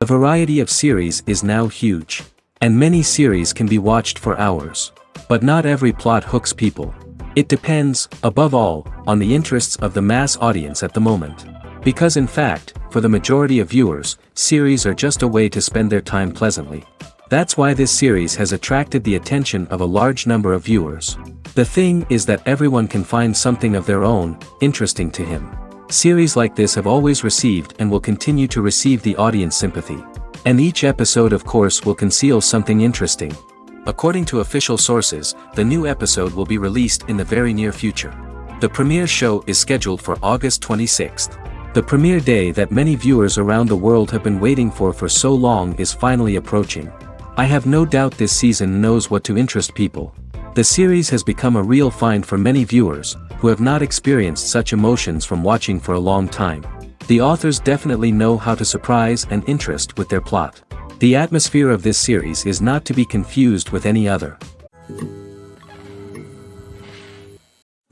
The variety of series is now huge. And many series can be watched for hours. But not every plot hooks people. It depends, above all, on the interests of the mass audience at the moment. Because in fact, for the majority of viewers, series are just a way to spend their time pleasantly. That's why this series has attracted the attention of a large number of viewers. The thing is that everyone can find something of their own, interesting to him. Series like this have always received and will continue to receive the audience sympathy. And each episode of course will conceal something interesting. According to official sources, the new episode will be released in the very near future. The premiere show is scheduled for August 26th. The premiere day that many viewers around the world have been waiting for so long is finally approaching. I have no doubt this season knows what to interest people. The series has become a real find for many viewers, who have not experienced such emotions from watching for a long time. The authors definitely know how to surprise and interest with their plot. The atmosphere of this series is not to be confused with any other.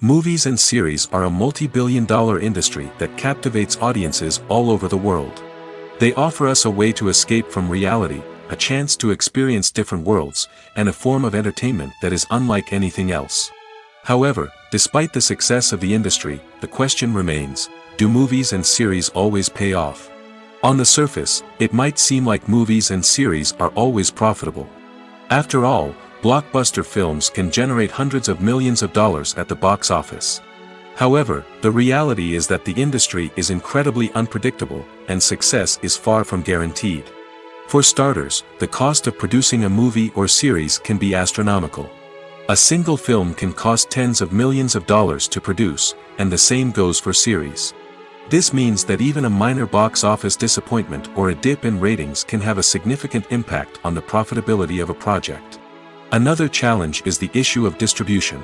Movies and series are a multi-billion-dollar industry that captivates audiences all over the world. They offer us a way to escape from reality, a chance to experience different worlds, and a form of entertainment that is unlike anything else. However, despite the success of the industry, the question remains, do movies and series always pay off? On the surface, it might seem like movies and series are always profitable. After all, blockbuster films can generate hundreds of millions of dollars at the box office. However, the reality is that the industry is incredibly unpredictable, and success is far from guaranteed. For starters, the cost of producing a movie or series can be astronomical. A single film can cost tens of millions of dollars to produce, and the same goes for series. This means that even a minor box office disappointment or a dip in ratings can have a significant impact on the profitability of a project. Another challenge is the issue of distribution.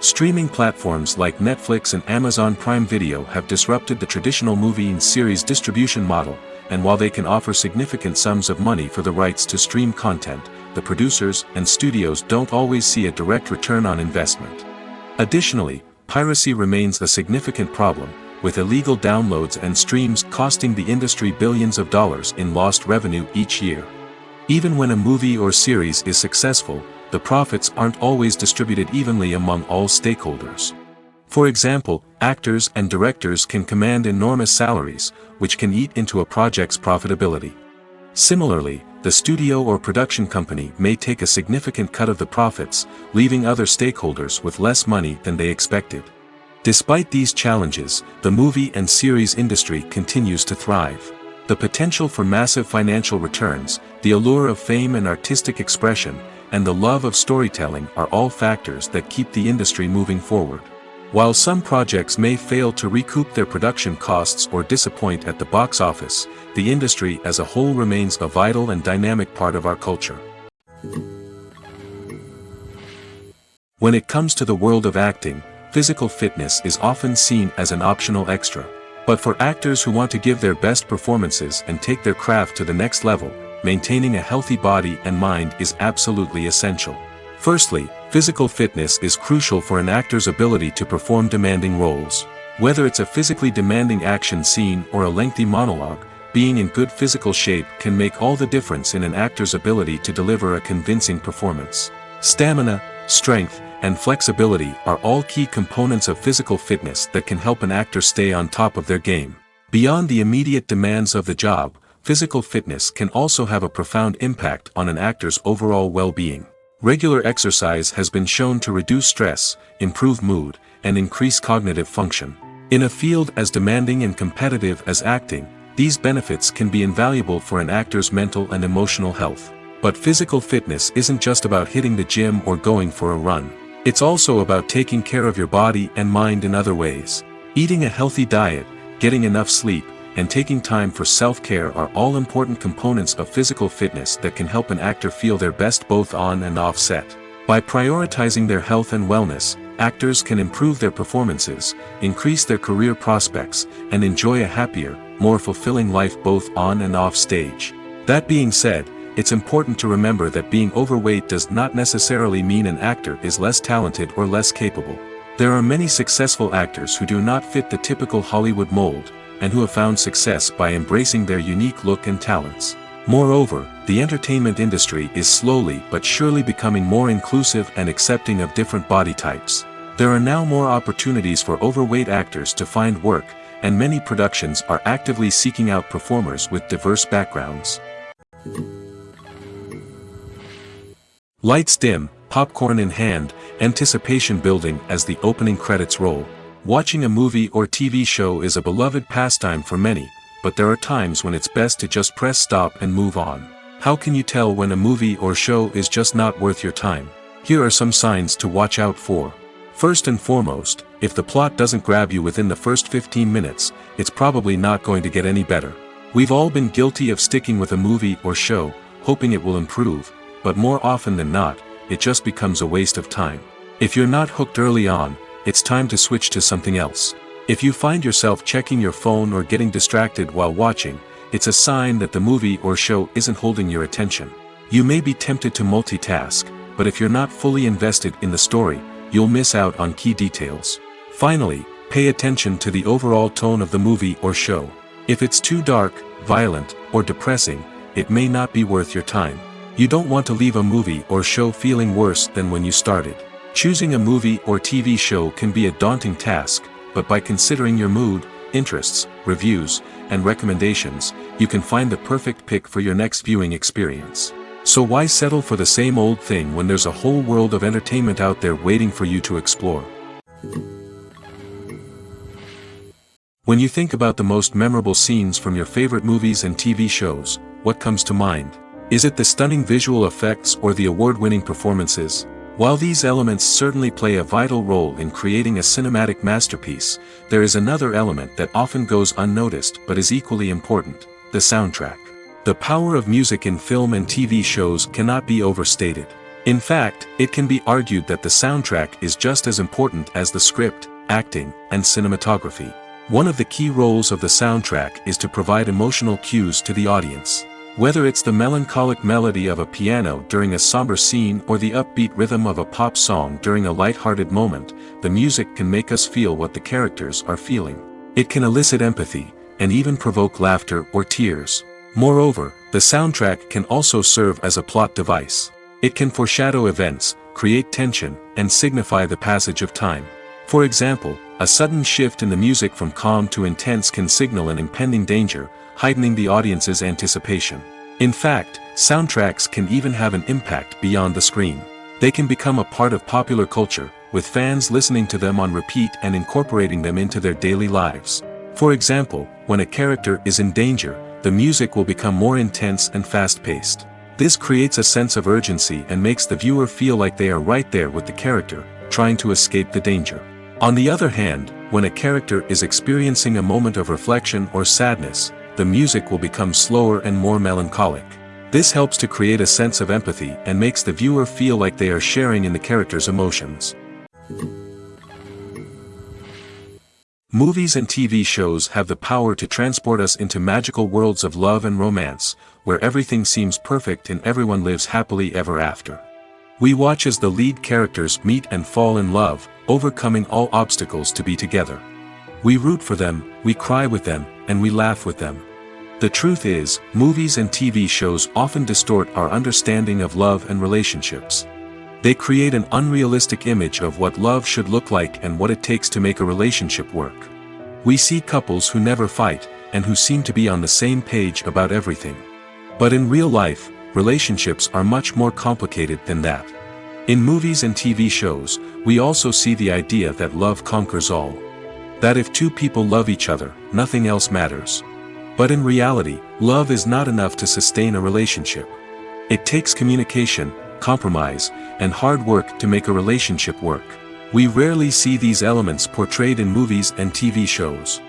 Streaming platforms like Netflix and Amazon Prime Video have disrupted the traditional movie and series distribution model, and while they can offer significant sums of money for the rights to stream content, the producers and studios don't always see a direct return on investment. Additionally, piracy remains a significant problem, with illegal downloads and streams costing the industry billions of dollars in lost revenue each year. Even when a movie or series is successful, the profits aren't always distributed evenly among all stakeholders. For example, actors and directors can command enormous salaries, which can eat into a project's profitability. Similarly, the studio or production company may take a significant cut of the profits, leaving other stakeholders with less money than they expected. Despite these challenges, the movie and series industry continues to thrive. The potential for massive financial returns, the allure of fame and artistic expression, and the love of storytelling are all factors that keep the industry moving forward. While some projects may fail to recoup their production costs or disappoint at the box office, the industry as a whole remains a vital and dynamic part of our culture. When it comes to the world of acting, physical fitness is often seen as an optional extra. But for actors who want to give their best performances and take their craft to the next level, maintaining a healthy body and mind is absolutely essential. Firstly, physical fitness is crucial for an actor's ability to perform demanding roles. Whether it's a physically demanding action scene or a lengthy monologue, being in good physical shape can make all the difference in an actor's ability to deliver a convincing performance. Stamina, strength, and flexibility are all key components of physical fitness that can help an actor stay on top of their game. Beyond the immediate demands of the job, physical fitness can also have a profound impact on an actor's overall well-being. Regular exercise has been shown to reduce stress, improve mood, and increase cognitive function. In a field as demanding and competitive as acting, these benefits can be invaluable for an actor's mental and emotional health. But physical fitness isn't just about hitting the gym or going for a run. It's also about taking care of your body and mind in other ways. Eating a healthy diet, getting enough sleep, and taking time for self-care are all important components of physical fitness that can help an actor feel their best both on and off set. By prioritizing their health and wellness, actors can improve their performances, increase their career prospects, and enjoy a happier, more fulfilling life both on and off stage. That being said, it's important to remember that being overweight does not necessarily mean an actor is less talented or less capable. There are many successful actors who do not fit the typical Hollywood mold, and who have found success by embracing their unique look and talents. Moreover, the entertainment industry is slowly but surely becoming more inclusive and accepting of different body types. There are now more opportunities for overweight actors to find work, and many productions are actively seeking out performers with diverse backgrounds. Lights dim, popcorn in hand, anticipation building as the opening credits roll. Watching a movie or TV show is a beloved pastime for many, but there are times when it's best to just press stop and move on. How can you tell when a movie or show is just not worth your time? Here are some signs to watch out for. First and foremost, if the plot doesn't grab you within the first 15 minutes, it's probably not going to get any better. We've all been guilty of sticking with a movie or show, hoping it will improve, but more often than not, it just becomes a waste of time. If you're not hooked early on, it's time to switch to something else. If you find yourself checking your phone or getting distracted while watching, it's a sign that the movie or show isn't holding your attention. You may be tempted to multitask, but if you're not fully invested in the story, you'll miss out on key details. Finally, pay attention to the overall tone of the movie or show. If it's too dark, violent, or depressing, it may not be worth your time. You don't want to leave a movie or show feeling worse than when you started. Choosing a movie or TV show can be a daunting task, but by considering your mood, interests, reviews, and recommendations, you can find the perfect pick for your next viewing experience. So why settle for the same old thing when there's a whole world of entertainment out there waiting for you to explore? When you think about the most memorable scenes from your favorite movies and TV shows, what comes to mind? Is it the stunning visual effects or the award-winning performances? While these elements certainly play a vital role in creating a cinematic masterpiece, there is another element that often goes unnoticed but is equally important: the soundtrack. The power of music in film and TV shows cannot be overstated. In fact, it can be argued that the soundtrack is just as important as the script, acting, and cinematography. One of the key roles of the soundtrack is to provide emotional cues to the audience. Whether it's the melancholic melody of a piano during a somber scene or the upbeat rhythm of a pop song during a light-hearted moment, the music can make us feel what the characters are feeling. It can elicit empathy, and even provoke laughter or tears. Moreover, the soundtrack can also serve as a plot device. It can foreshadow events, create tension, and signify the passage of time. For example, a sudden shift in the music from calm to intense can signal an impending danger, heightening the audience's anticipation. In fact, soundtracks can even have an impact beyond the screen. They can become a part of popular culture, with fans listening to them on repeat and incorporating them into their daily lives. For example, when a character is in danger, the music will become more intense and fast-paced. This creates a sense of urgency and makes the viewer feel like they are right there with the character, trying to escape the danger. On the other hand, when a character is experiencing a moment of reflection or sadness, the music will become slower and more melancholic. This helps to create a sense of empathy and makes the viewer feel like they are sharing in the character's emotions. Movies and TV shows have the power to transport us into magical worlds of love and romance, where everything seems perfect and everyone lives happily ever after. We watch as the lead characters meet and fall in love, overcoming all obstacles to be together. We root for them, we cry with them, and we laugh with them. The truth is, movies and TV shows often distort our understanding of love and relationships. They create an unrealistic image of what love should look like and what it takes to make a relationship work. We see couples who never fight, and who seem to be on the same page about everything. But in real life, relationships are much more complicated than that. In movies and TV shows, we also see the idea that love conquers all. That if two people love each other, nothing else matters. But in reality, love is not enough to sustain a relationship. It takes communication, compromise, and hard work to make a relationship work. We rarely see these elements portrayed in movies and TV shows.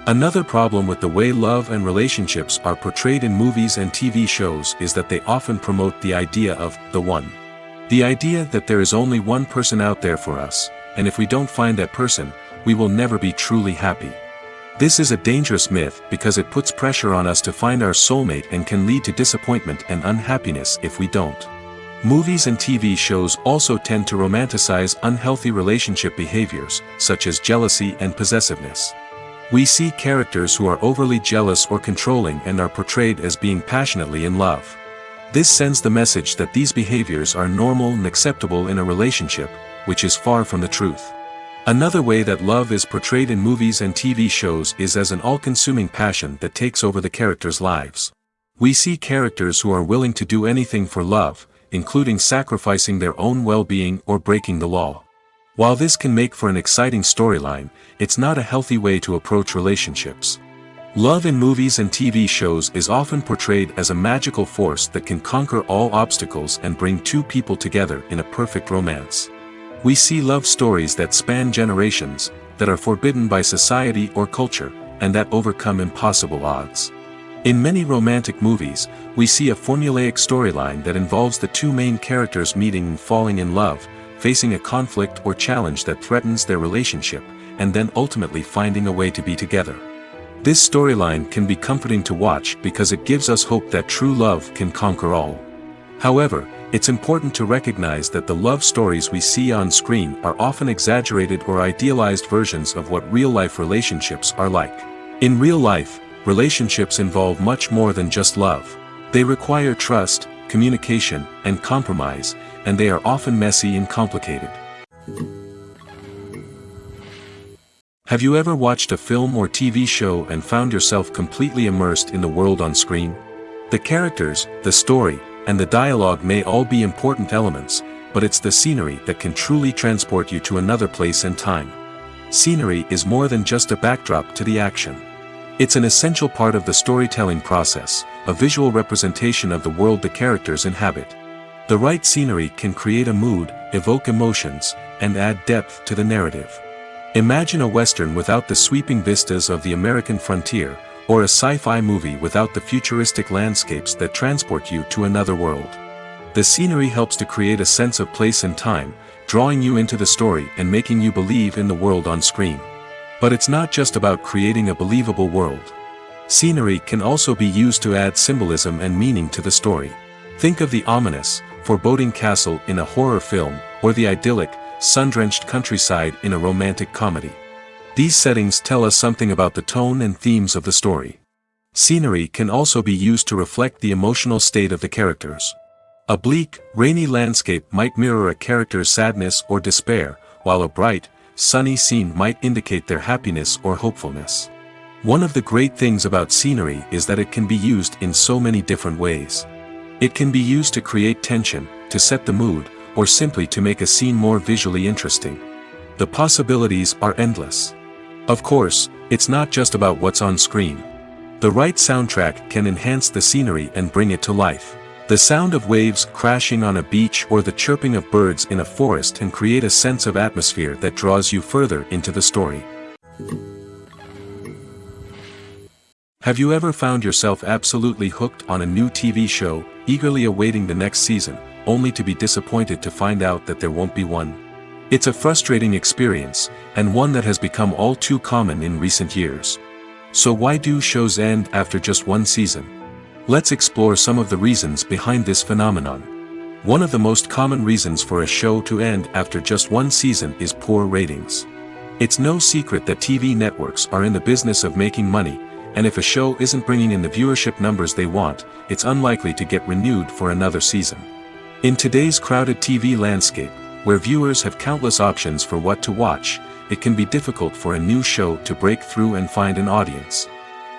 Another problem with the way love and relationships are portrayed in movies and TV shows is that they often promote the idea of the one. The idea that there is only one person out there for us, and if we don't find that person, we will never be truly happy. This is a dangerous myth because it puts pressure on us to find our soulmate and can lead to disappointment and unhappiness if we don't. Movies and TV shows also tend to romanticize unhealthy relationship behaviors, such as jealousy and possessiveness. We see characters who are overly jealous or controlling and are portrayed as being passionately in love. This sends the message that these behaviors are normal and acceptable in a relationship, which is far from the truth. Another way that love is portrayed in movies and TV shows is as an all-consuming passion that takes over the characters' lives. We see characters who are willing to do anything for love, including sacrificing their own well-being or breaking the law. While this can make for an exciting storyline, it's not a healthy way to approach relationships. Love in movies and TV shows is often portrayed as a magical force that can conquer all obstacles and bring two people together in a perfect romance. We see love stories that span generations, that are forbidden by society or culture, and that overcome impossible odds. In many romantic movies, we see a formulaic storyline that involves the two main characters meeting and falling in love, facing a conflict or challenge that threatens their relationship, and then ultimately finding a way to be together. This storyline can be comforting to watch because it gives us hope that true love can conquer all. However, it's important to recognize that the love stories we see on screen are often exaggerated or idealized versions of what real-life relationships are like. In real life, relationships involve much more than just love. They require trust, communication, and compromise, and they are often messy and complicated. Have you ever watched a film or TV show and found yourself completely immersed in the world on screen? The characters, the story, and the dialogue may all be important elements, but it's the scenery that can truly transport you to another place and time. Scenery is more than just a backdrop to the action. It's an essential part of the storytelling process, a visual representation of the world the characters inhabit. The right scenery can create a mood, evoke emotions, and add depth to the narrative. Imagine a Western without the sweeping vistas of the American frontier, or a sci-fi movie without the futuristic landscapes that transport you to another world. The scenery helps to create a sense of place and time, drawing you into the story and making you believe in the world on screen. But it's not just about creating a believable world. Scenery can also be used to add symbolism and meaning to the story. Think of the ominous, foreboding castle in a horror film, or the idyllic, sun-drenched countryside in a romantic comedy. These settings tell us something about the tone and themes of the story. Scenery can also be used to reflect the emotional state of the characters. A bleak, rainy landscape might mirror a character's sadness or despair, while a bright, sunny scene might indicate their happiness or hopefulness. One of the great things about scenery is that it can be used in so many different ways. It can be used to create tension, to set the mood, or simply to make a scene more visually interesting. The possibilities are endless. Of course, it's not just about what's on screen. The right soundtrack can enhance the scenery and bring it to life. The sound of waves crashing on a beach or the chirping of birds in a forest can create a sense of atmosphere that draws you further into the story. Have you ever found yourself absolutely hooked on a new TV show, eagerly awaiting the next season, only to be disappointed to find out that there won't be one? It's a frustrating experience, and one that has become all too common in recent years. So why do shows end after just one season? Let's explore some of the reasons behind this phenomenon. One of the most common reasons for a show to end after just one season is poor ratings. It's no secret that TV networks are in the business of making money, and if a show isn't bringing in the viewership numbers they want, it's unlikely to get renewed for another season. In today's crowded TV landscape, where viewers have countless options for what to watch, it can be difficult for a new show to break through and find an audience.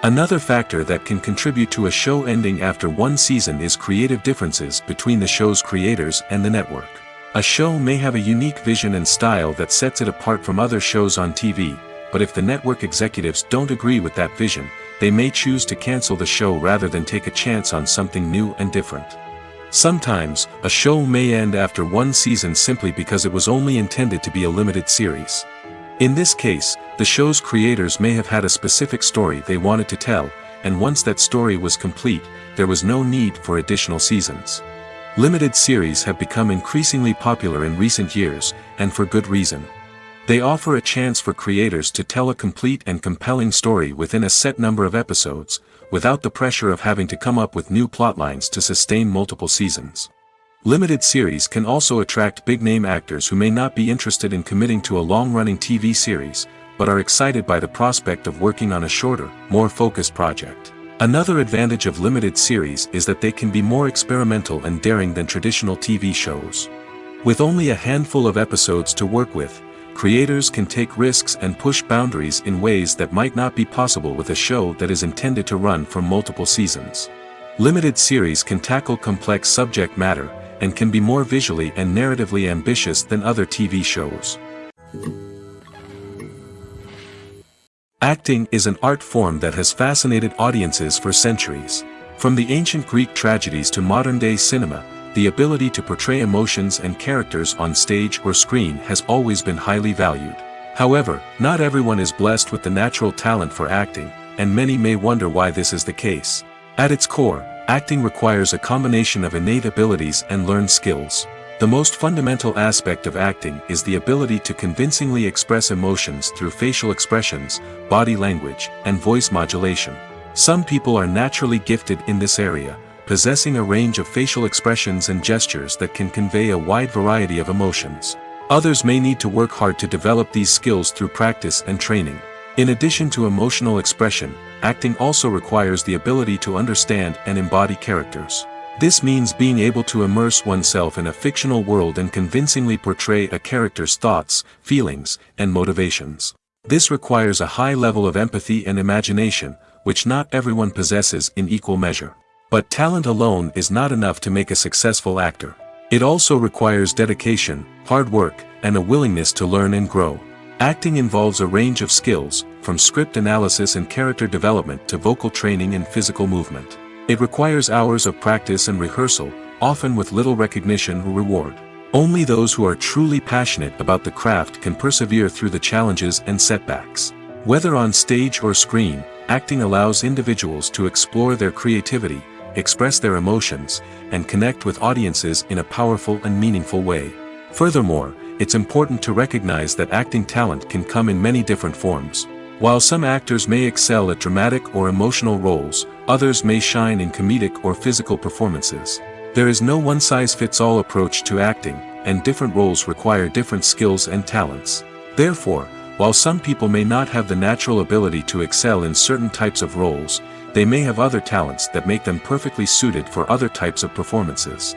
Another factor that can contribute to a show ending after one season is creative differences between the show's creators and the network. A show may have a unique vision and style that sets it apart from other shows on TV, but if the network executives don't agree with that vision, they may choose to cancel the show rather than take a chance on something new and different. Sometimes, a show may end after one season simply because it was only intended to be a limited series. In this case, the show's creators may have had a specific story they wanted to tell, and once that story was complete, there was no need for additional seasons. Limited series have become increasingly popular in recent years, and for good reason. They offer a chance for creators to tell a complete and compelling story within a set number of episodes, without the pressure of having to come up with new plotlines to sustain multiple seasons. Limited series can also attract big-name actors who may not be interested in committing to a long-running TV series, but are excited by the prospect of working on a shorter, more focused project. Another advantage of limited series is that they can be more experimental and daring than traditional TV shows. With only a handful of episodes to work with, creators can take risks and push boundaries in ways that might not be possible with a show that is intended to run for multiple seasons. Limited series can tackle complex subject matter, and can be more visually and narratively ambitious than other TV shows. Acting is an art form that has fascinated audiences for centuries. From the ancient Greek tragedies to modern-day cinema, the ability to portray emotions and characters on stage or screen has always been highly valued. However, not everyone is blessed with the natural talent for acting, and many may wonder why this is the case. At its core, acting requires a combination of innate abilities and learned skills. The most fundamental aspect of acting is the ability to convincingly express emotions through facial expressions, body language, and voice modulation. Some people are naturally gifted in this area, possessing a range of facial expressions and gestures that can convey a wide variety of emotions. Others may need to work hard to develop these skills through practice and training. In addition to emotional expression, acting also requires the ability to understand and embody characters. This means being able to immerse oneself in a fictional world and convincingly portray a character's thoughts, feelings, and motivations. This requires a high level of empathy and imagination, which not everyone possesses in equal measure. But talent alone is not enough to make a successful actor. It also requires dedication, hard work, and a willingness to learn and grow. Acting involves a range of skills, from script analysis and character development to vocal training and physical movement. It requires hours of practice and rehearsal, often with little recognition or reward. Only those who are truly passionate about the craft can persevere through the challenges and setbacks. Whether on stage or screen, acting allows individuals to explore their creativity, express their emotions, and connect with audiences in a powerful and meaningful way. Furthermore, it's important to recognize that acting talent can come in many different forms. While some actors may excel at dramatic or emotional roles, others may shine in comedic or physical performances. There is no one-size-fits-all approach to acting, and different roles require different skills and talents. Therefore, while some people may not have the natural ability to excel in certain types of roles, they may have other talents that make them perfectly suited for other types of performances.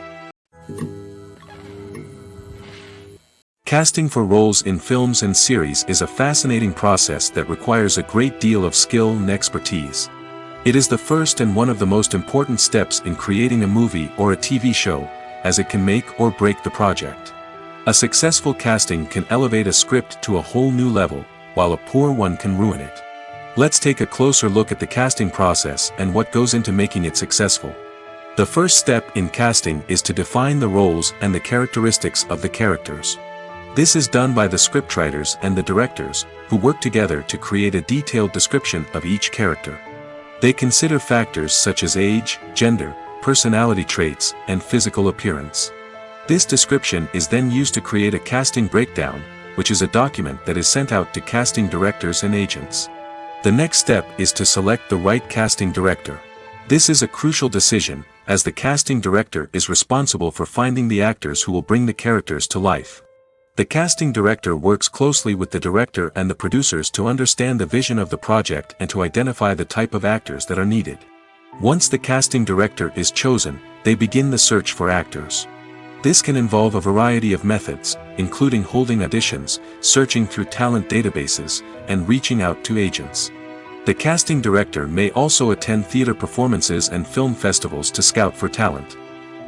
Casting for roles in films and series is a fascinating process that requires a great deal of skill and expertise. It is the first and one of the most important steps in creating a movie or a TV show, as it can make or break the project. A successful casting can elevate a script to a whole new level, while a poor one can ruin it. Let's take a closer look at the casting process and what goes into making it successful. The first step in casting is to define the roles and the characteristics of the characters. This is done by the scriptwriters and the directors, who work together to create a detailed description of each character. They consider factors such as age, gender, personality traits, and physical appearance. This description is then used to create a casting breakdown, which is a document that is sent out to casting directors and agents. The next step is to select the right casting director. This is a crucial decision, as the casting director is responsible for finding the actors who will bring the characters to life. The casting director works closely with the director and the producers to understand the vision of the project and to identify the type of actors that are needed. Once the casting director is chosen, they begin the search for actors. This can involve a variety of methods, including holding auditions, searching through talent databases, and reaching out to agents. The casting director may also attend theater performances and film festivals to scout for talent.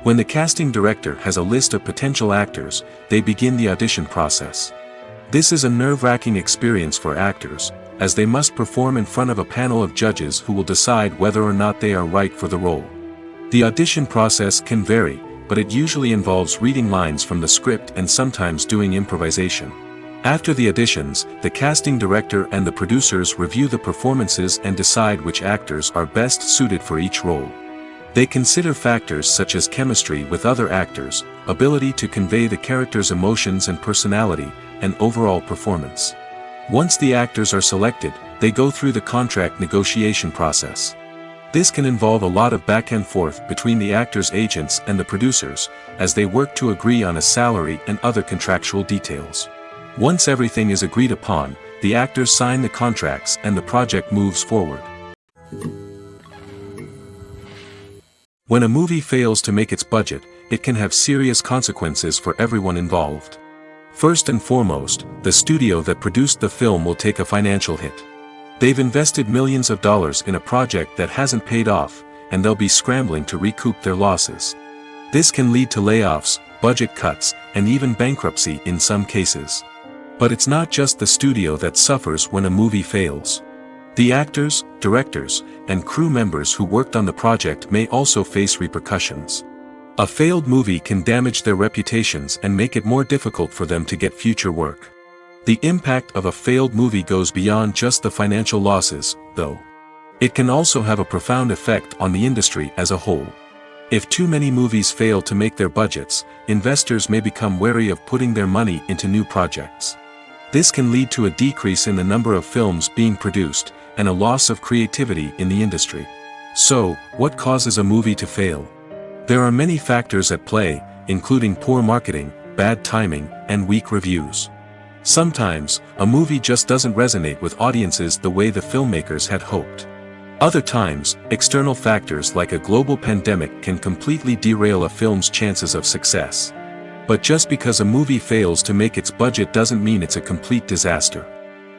When the casting director has a list of potential actors, they begin the audition process. This is a nerve-wracking experience for actors, as they must perform in front of a panel of judges who will decide whether or not they are right for the role. The audition process can vary, but it usually involves reading lines from the script and sometimes doing improvisation. After the auditions, the casting director and the producers review the performances and decide which actors are best suited for each role. They consider factors such as chemistry with other actors, ability to convey the character's emotions and personality, and overall performance. Once the actors are selected, they go through the contract negotiation process. This can involve a lot of back and forth between the actors' agents and the producers, as they work to agree on a salary and other contractual details. Once everything is agreed upon, the actors sign the contracts and the project moves forward. When a movie fails to make its budget, it can have serious consequences for everyone involved. First and foremost, the studio that produced the film will take a financial hit. They've invested millions of dollars in a project that hasn't paid off, and they'll be scrambling to recoup their losses. This can lead to layoffs, budget cuts, and even bankruptcy in some cases. But it's not just the studio that suffers when a movie fails. The actors, directors, and crew members who worked on the project may also face repercussions. A failed movie can damage their reputations and make it more difficult for them to get future work. The impact of a failed movie goes beyond just the financial losses, though. It can also have a profound effect on the industry as a whole. If too many movies fail to make their budgets, investors may become wary of putting their money into new projects. This can lead to a decrease in the number of films being produced, and a loss of creativity in the industry. So, what causes a movie to fail? There are many factors at play, including poor marketing, bad timing, and weak reviews. Sometimes, a movie just doesn't resonate with audiences the way the filmmakers had hoped. Other times, external factors like a global pandemic can completely derail a film's chances of success. But just because a movie fails to make its budget doesn't mean it's a complete disaster.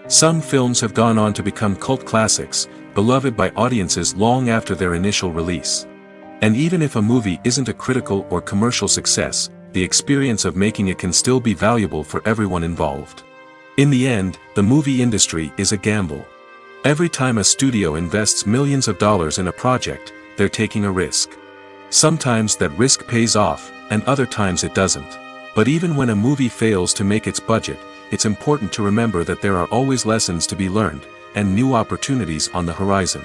Some films have gone on to become cult classics, beloved by audiences long after their initial release. And even if a movie isn't a critical or commercial success, the experience of making it can still be valuable for everyone involved. In the end, the movie industry is a gamble. Every time a studio invests millions of dollars in a project, they're taking a risk. Sometimes that risk pays off, and other times it doesn't. But even when a movie fails to make its budget, it's important to remember that there are always lessons to be learned, and new opportunities on the horizon.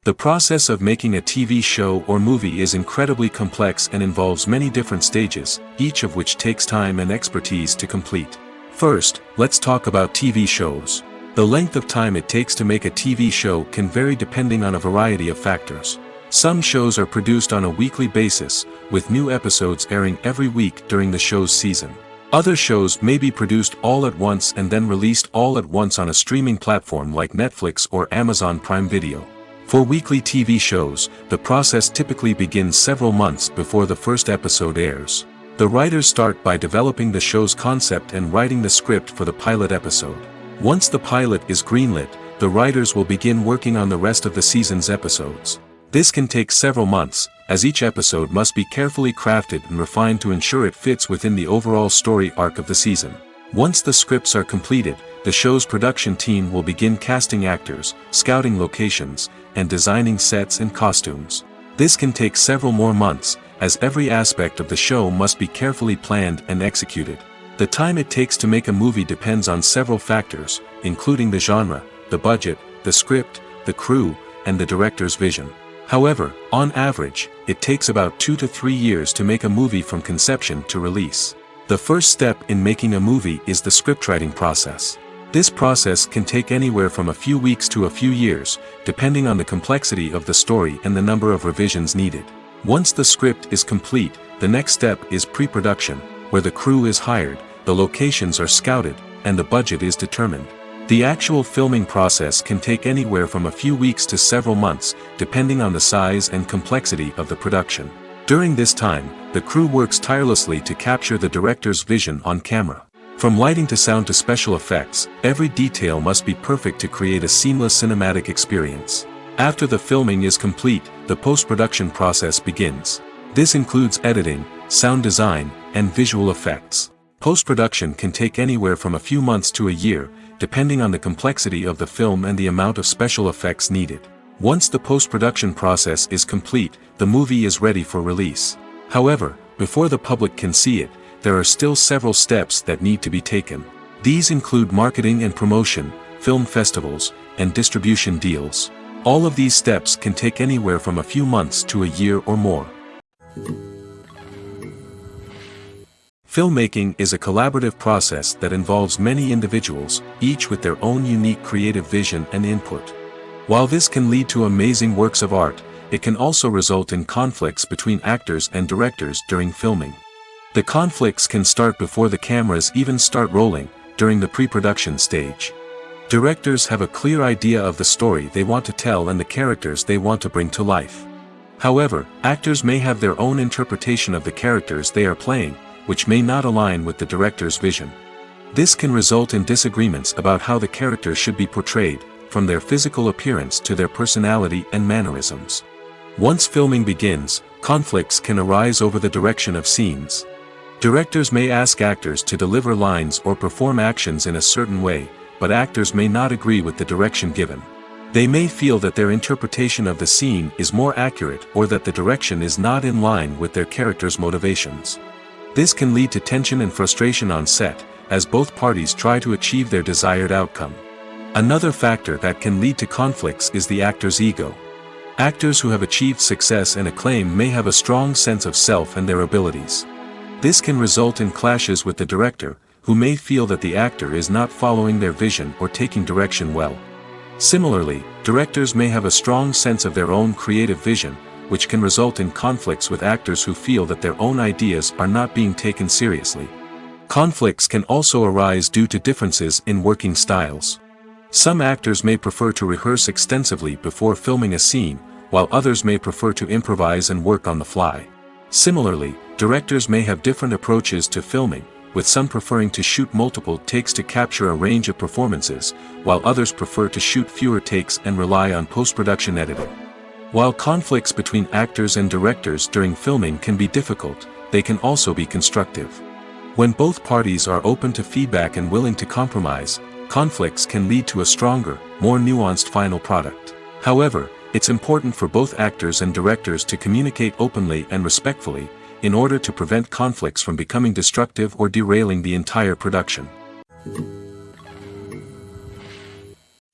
The process of making a TV show or movie is incredibly complex and involves many different stages, each of which takes time and expertise to complete. First, let's talk about TV shows. The length of time it takes to make a TV show can vary depending on a variety of factors. Some shows are produced on a weekly basis, with new episodes airing every week during the show's season. Other shows may be produced all at once and then released all at once on a streaming platform like Netflix or Amazon Prime Video. For weekly TV shows, the process typically begins several months before the first episode airs. The writers start by developing the show's concept and writing the script for the pilot episode. Once the pilot is greenlit, the writers will begin working on the rest of the season's episodes. This can take several months, as each episode must be carefully crafted and refined to ensure it fits within the overall story arc of the season. Once the scripts are completed, the show's production team will begin casting actors, scouting locations, and designing sets and costumes. This can take several more months, as every aspect of the show must be carefully planned and executed. The time it takes to make a movie depends on several factors, including the genre, the budget, the script, the crew, and the director's vision. However, on average, it takes about 2 to 3 years to make a movie from conception to release. The first step in making a movie is the scriptwriting process. This process can take anywhere from a few weeks to a few years, depending on the complexity of the story and the number of revisions needed. Once the script is complete, the next step is pre-production, where the crew is hired, the locations are scouted, and the budget is determined. The actual filming process can take anywhere from a few weeks to several months, depending on the size and complexity of the production. During this time, the crew works tirelessly to capture the director's vision on camera. From lighting to sound to special effects, every detail must be perfect to create a seamless cinematic experience. After the filming is complete, the post-production process begins. This includes editing, sound design, and visual effects. Post-production can take anywhere from a few months to a year, depending on the complexity of the film and the amount of special effects needed. Once the post-production process is complete, the movie is ready for release. However, before the public can see it, there are still several steps that need to be taken. These include marketing and promotion, film festivals, and distribution deals. All of these steps can take anywhere from a few months to a year or more. Filmmaking is a collaborative process that involves many individuals, each with their own unique creative vision and input. While this can lead to amazing works of art, it can also result in conflicts between actors and directors during filming. The conflicts can start before the cameras even start rolling, during the pre-production stage. Directors have a clear idea of the story they want to tell and the characters they want to bring to life. However, actors may have their own interpretation of the characters they are playing, which may not align with the director's vision. This can result in disagreements about how the characters should be portrayed, from their physical appearance to their personality and mannerisms. Once filming begins, conflicts can arise over the direction of scenes. Directors may ask actors to deliver lines or perform actions in a certain way, but actors may not agree with the direction given. They may feel that their interpretation of the scene is more accurate or that the direction is not in line with their character's motivations. This can lead to tension and frustration on set, as both parties try to achieve their desired outcome. Another factor that can lead to conflicts is the actor's ego. Actors who have achieved success and acclaim may have a strong sense of self and their abilities. This can result in clashes with the director, who may feel that the actor is not following their vision or taking direction well. Similarly, directors may have a strong sense of their own creative vision, which can result in conflicts with actors who feel that their own ideas are not being taken seriously. Conflicts can also arise due to differences in working styles. Some actors may prefer to rehearse extensively before filming a scene, while others may prefer to improvise and work on the fly. Similarly, directors may have different approaches to filming, with some preferring to shoot multiple takes to capture a range of performances, while others prefer to shoot fewer takes and rely on post-production editing. While conflicts between actors and directors during filming can be difficult, they can also be constructive. When both parties are open to feedback and willing to compromise, conflicts can lead to a stronger, more nuanced final product. However, it's important for both actors and directors to communicate openly and respectfully, in order to prevent conflicts from becoming destructive or derailing the entire production.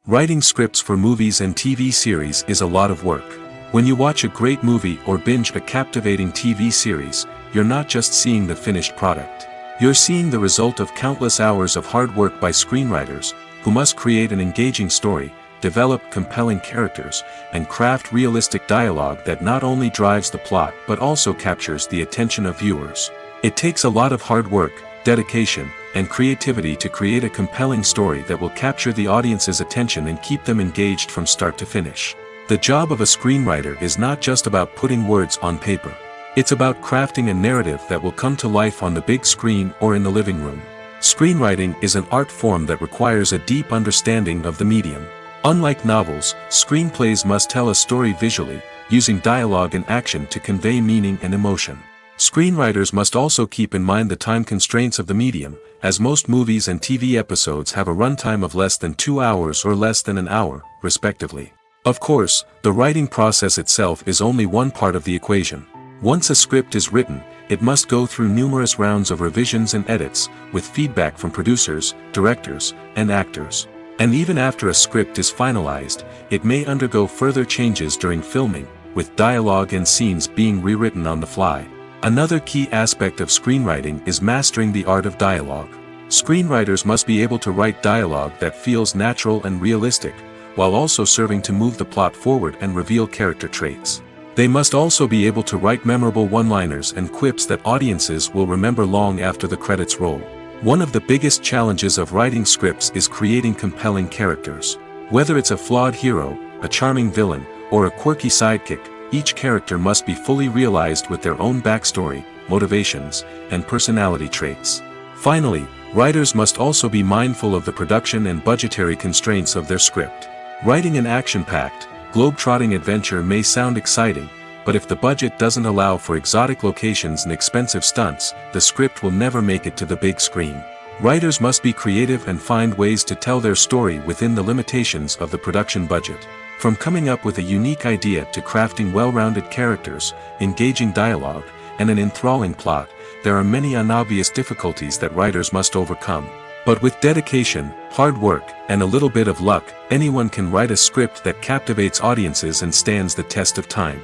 Writing scripts for movies and TV series is a lot of work. When you watch a great movie or binge a captivating TV series, you're not just seeing the finished product. You're seeing the result of countless hours of hard work by screenwriters, who must create an engaging story, develop compelling characters, and craft realistic dialogue that not only drives the plot but also captures the attention of viewers. It takes a lot of hard work, dedication, and creativity to create a compelling story that will capture the audience's attention and keep them engaged from start to finish. The job of a screenwriter is not just about putting words on paper. It's about crafting a narrative that will come to life on the big screen or in the living room. Screenwriting is an art form that requires a deep understanding of the medium. Unlike novels, screenplays must tell a story visually, using dialogue and action to convey meaning and emotion. Screenwriters must also keep in mind the time constraints of the medium, as most movies and TV episodes have a runtime of less than 2 hours or less than an hour, respectively. Of course, the writing process itself is only one part of the equation. Once a script is written, it must go through numerous rounds of revisions and edits, with feedback from producers, directors, and actors. And even after a script is finalized, it may undergo further changes during filming, with dialogue and scenes being rewritten on the fly. Another key aspect of screenwriting is mastering the art of dialogue. Screenwriters must be able to write dialogue that feels natural and realistic, while also serving to move the plot forward and reveal character traits. They must also be able to write memorable one-liners and quips that audiences will remember long after the credits roll. One of the biggest challenges of writing scripts is creating compelling characters. Whether it's a flawed hero, a charming villain, or a quirky sidekick, each character must be fully realized with their own backstory, motivations, and personality traits. Finally, writers must also be mindful of the production and budgetary constraints of their script. Writing an action-packed, globe-trotting adventure may sound exciting, but if the budget doesn't allow for exotic locations and expensive stunts, the script will never make it to the big screen. Writers must be creative and find ways to tell their story within the limitations of the production budget. From coming up with a unique idea to crafting well-rounded characters, engaging dialogue, and an enthralling plot, there are many unobvious difficulties that writers must overcome. But with dedication, hard work, and a little bit of luck, anyone can write a script that captivates audiences and stands the test of time.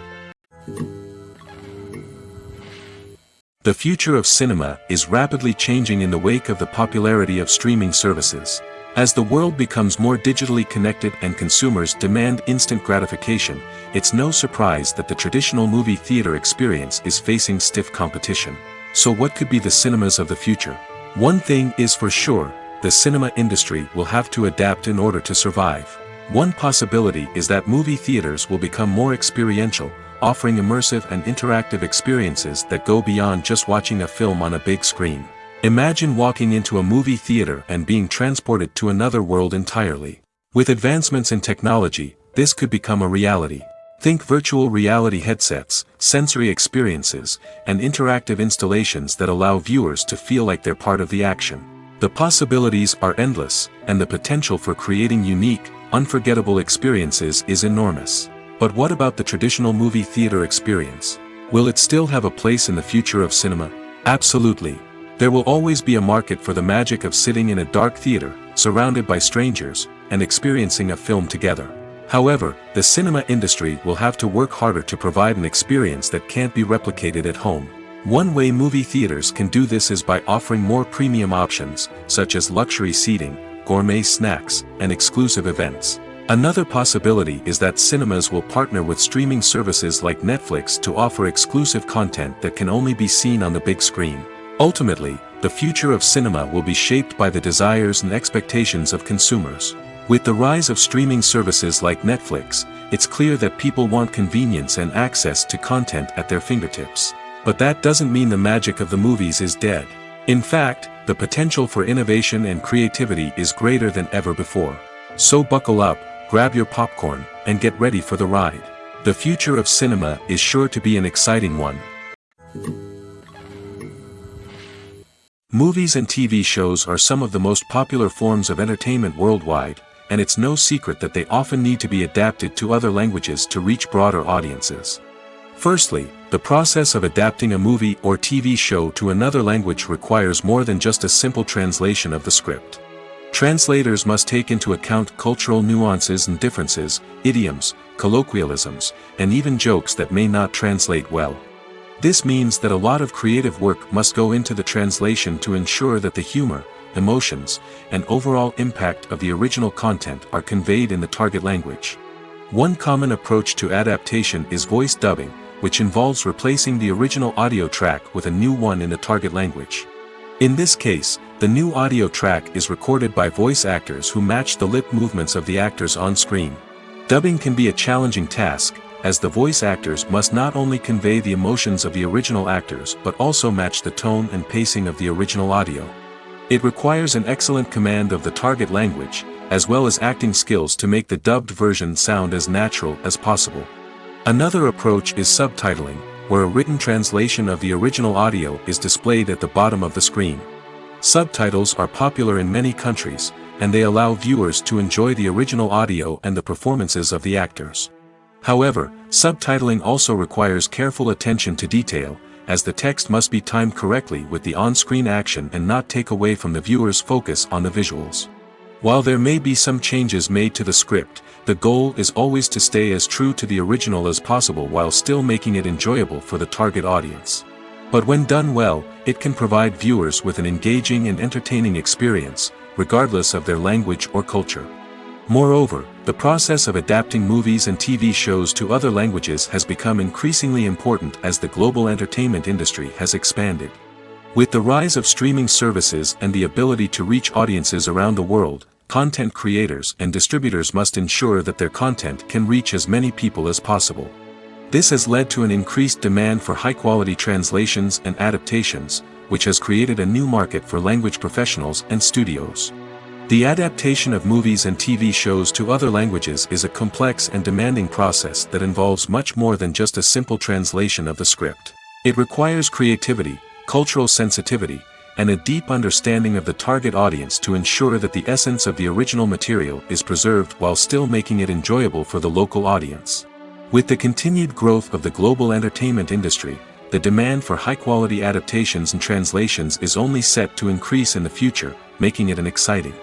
The future of cinema is rapidly changing in the wake of the popularity of streaming services. As the world becomes more digitally connected and consumers demand instant gratification, it's no surprise that the traditional movie theater experience is facing stiff competition. So what could be the cinemas of the future? One thing is for sure, the cinema industry will have to adapt in order to survive. One possibility is that movie theaters will become more experiential, offering immersive and interactive experiences that go beyond just watching a film on a big screen. Imagine walking into a movie theater and being transported to another world entirely. With advancements in technology, this could become a reality. Think virtual reality headsets, sensory experiences, and interactive installations that allow viewers to feel like they're part of the action. The possibilities are endless, and the potential for creating unique, unforgettable experiences is enormous. But what about the traditional movie theater experience? Will it still have a place in the future of cinema? Absolutely. There will always be a market for the magic of sitting in a dark theater, surrounded by strangers, and experiencing a film together. However, the cinema industry will have to work harder to provide an experience that can't be replicated at home. One way movie theaters can do this is by offering more premium options, such as luxury seating, gourmet snacks, and exclusive events. Another possibility is that cinemas will partner with streaming services like Netflix to offer exclusive content that can only be seen on the big screen. Ultimately, the future of cinema will be shaped by the desires and expectations of consumers. With the rise of streaming services like Netflix, it's clear that people want convenience and access to content at their fingertips. But that doesn't mean the magic of the movies is dead. In fact, the potential for innovation and creativity is greater than ever before. So buckle up, grab your popcorn, and get ready for the ride. The future of cinema is sure to be an exciting one. Movies and TV shows are some of the most popular forms of entertainment worldwide, and it's no secret that they often need to be adapted to other languages to reach broader audiences. Firstly, the process of adapting a movie or TV show to another language requires more than just a simple translation of the script. Translators must take into account cultural nuances and differences, idioms, colloquialisms, and even jokes that may not translate well. This means that a lot of creative work must go into the translation to ensure that the humor, emotions, and overall impact of the original content are conveyed in the target language. One common approach to adaptation is voice dubbing, which involves replacing the original audio track with a new one in the target language. In this case, the new audio track is recorded by voice actors who match the lip movements of the actors on screen. Dubbing can be a challenging task, as the voice actors must not only convey the emotions of the original actors but also match the tone and pacing of the original audio. It requires an excellent command of the target language, as well as acting skills to make the dubbed version sound as natural as possible. Another approach is subtitling, where a written translation of the original audio is displayed at the bottom of the screen. Subtitles are popular in many countries, and they allow viewers to enjoy the original audio and the performances of the actors. However, subtitling also requires careful attention to detail, as the text must be timed correctly with the on-screen action and not take away from the viewer's focus on the visuals. While there may be some changes made to the script, the goal is always to stay as true to the original as possible while still making it enjoyable for the target audience. But when done well, it can provide viewers with an engaging and entertaining experience, regardless of their language or culture. Moreover, the process of adapting movies and TV shows to other languages has become increasingly important as the global entertainment industry has expanded. With the rise of streaming services and the ability to reach audiences around the world, content creators and distributors must ensure that their content can reach as many people as possible. This has led to an increased demand for high-quality translations and adaptations, which has created a new market for language professionals and studios. The adaptation of movies and TV shows to other languages is a complex and demanding process that involves much more than just a simple translation of the script. It requires creativity, cultural sensitivity, and a deep understanding of the target audience to ensure that the essence of the original material is preserved while still making it enjoyable for the local audience. With the continued growth of the global entertainment industry, the demand for high-quality adaptations and translations is only set to increase in the future, making it an exciting.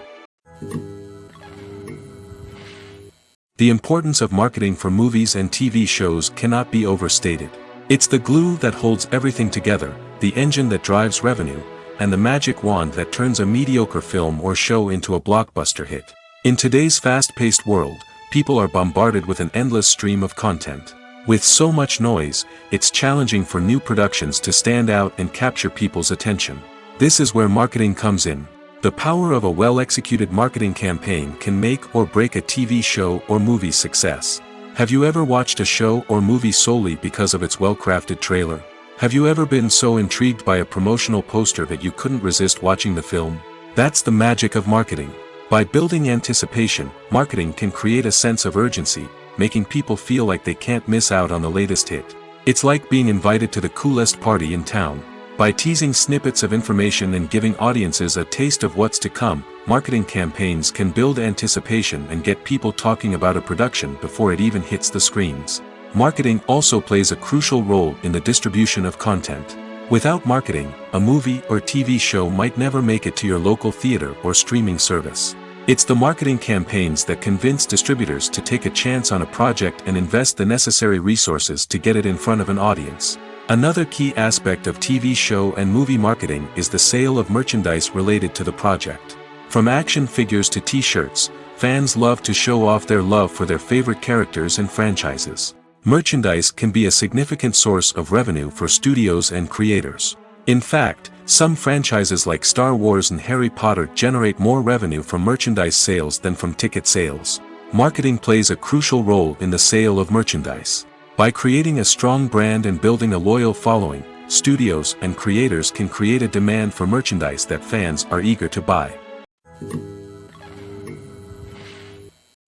The importance of marketing for movies and TV shows cannot be overstated. It's the glue that holds everything together, the engine that drives revenue, and the magic wand that turns a mediocre film or show into a blockbuster hit. In today's fast-paced world, people are bombarded with an endless stream of content. With so much noise, it's challenging for new productions to stand out and capture people's attention. This is where marketing comes in. The power of a well-executed marketing campaign can make or break a TV show or movie's success. Have you ever watched a show or movie solely because of its well-crafted trailer? Have you ever been so intrigued by a promotional poster that you couldn't resist watching the film? That's the magic of marketing. By building anticipation, marketing can create a sense of urgency, making people feel like they can't miss out on the latest hit. It's like being invited to the coolest party in town. By teasing snippets of information and giving audiences a taste of what's to come, marketing campaigns can build anticipation and get people talking about a production before it even hits the screens. Marketing also plays a crucial role in the distribution of content. Without marketing, a movie or TV show might never make it to your local theater or streaming service. It's the marketing campaigns that convince distributors to take a chance on a project and invest the necessary resources to get it in front of an audience. Another key aspect of TV show and movie marketing is the sale of merchandise related to the project. From action figures to t-shirts, fans love to show off their love for their favorite characters and franchises. Merchandise can be a significant source of revenue for studios and creators. In fact, some franchises like Star Wars and Harry Potter generate more revenue from merchandise sales than from ticket sales. Marketing plays a crucial role in the sale of merchandise. By creating a strong brand and building a loyal following, studios and creators can create a demand for merchandise that fans are eager to buy.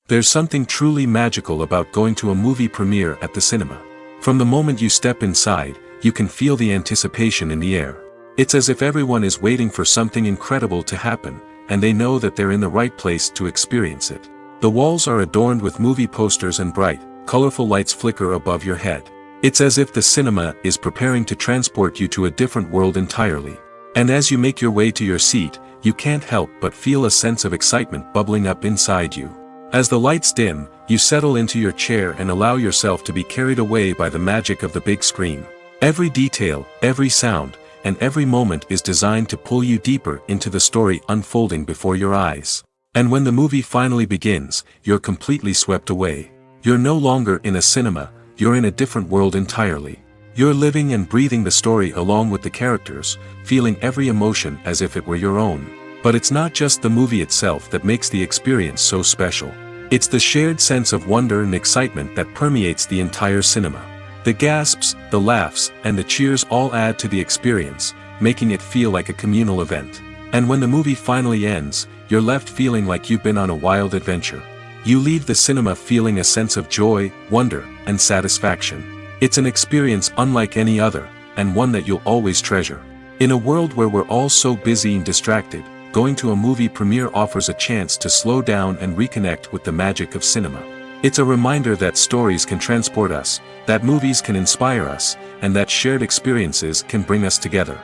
There's something truly magical about going to a movie premiere at the cinema. From the moment you step inside, you can feel the anticipation in the air. It's as if everyone is waiting for something incredible to happen, and they know that they're in the right place to experience it. The walls are adorned with movie posters and bright, colorful lights flicker above your head. It's as if the cinema is preparing to transport you to a different world entirely. And as you make your way to your seat, you can't help but feel a sense of excitement bubbling up inside you. As the lights dim, you settle into your chair and allow yourself to be carried away by the magic of the big screen. Every detail, every sound, and every moment is designed to pull you deeper into the story unfolding before your eyes. And when the movie finally begins, you're completely swept away. You're no longer in a cinema, you're in a different world entirely. You're living and breathing the story along with the characters, feeling every emotion as if it were your own. But it's not just the movie itself that makes the experience so special. It's the shared sense of wonder and excitement that permeates the entire cinema. The gasps, the laughs, and the cheers all add to the experience, making it feel like a communal event. And when the movie finally ends, you're left feeling like you've been on a wild adventure. You leave the cinema feeling a sense of joy, wonder, and satisfaction. It's an experience unlike any other, and one that you'll always treasure. In a world where we're all so busy and distracted, going to a movie premiere offers a chance to slow down and reconnect with the magic of cinema. It's a reminder that stories can transport us, that movies can inspire us, and that shared experiences can bring us together.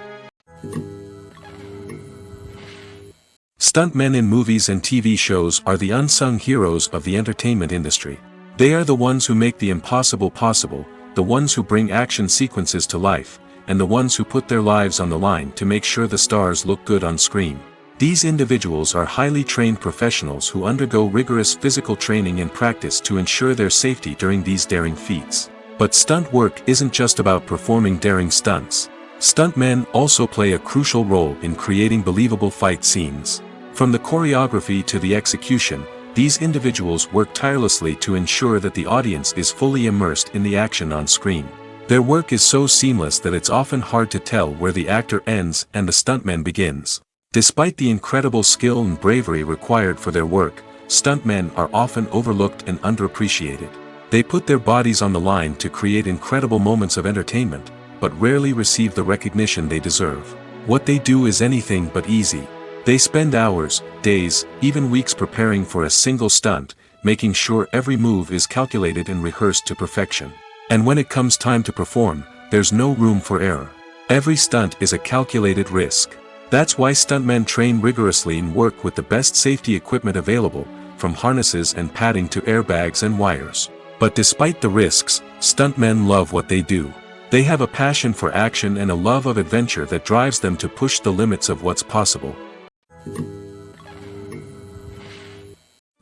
Stuntmen in movies and TV shows are the unsung heroes of the entertainment industry. They are the ones who make the impossible possible, the ones who bring action sequences to life, and the ones who put their lives on the line to make sure the stars look good on screen. These individuals are highly trained professionals who undergo rigorous physical training and practice to ensure their safety during these daring feats. But stunt work isn't just about performing daring stunts. Stuntmen also play a crucial role in creating believable fight scenes. From the choreography to the execution, these individuals work tirelessly to ensure that the audience is fully immersed in the action on screen. Their work is so seamless that it's often hard to tell where the actor ends and the stuntman begins. Despite the incredible skill and bravery required for their work, stuntmen are often overlooked and underappreciated. They put their bodies on the line to create incredible moments of entertainment, but rarely receive the recognition they deserve. What they do is anything but easy. They spend hours, days, even weeks preparing for a single stunt, making sure every move is calculated and rehearsed to perfection. And when it comes time to perform, there's no room for error. Every stunt is a calculated risk. That's why stuntmen train rigorously and work with the best safety equipment available, from harnesses and padding to airbags and wires. But despite the risks, stuntmen love what they do. They have a passion for action and a love of adventure that drives them to push the limits of what's possible.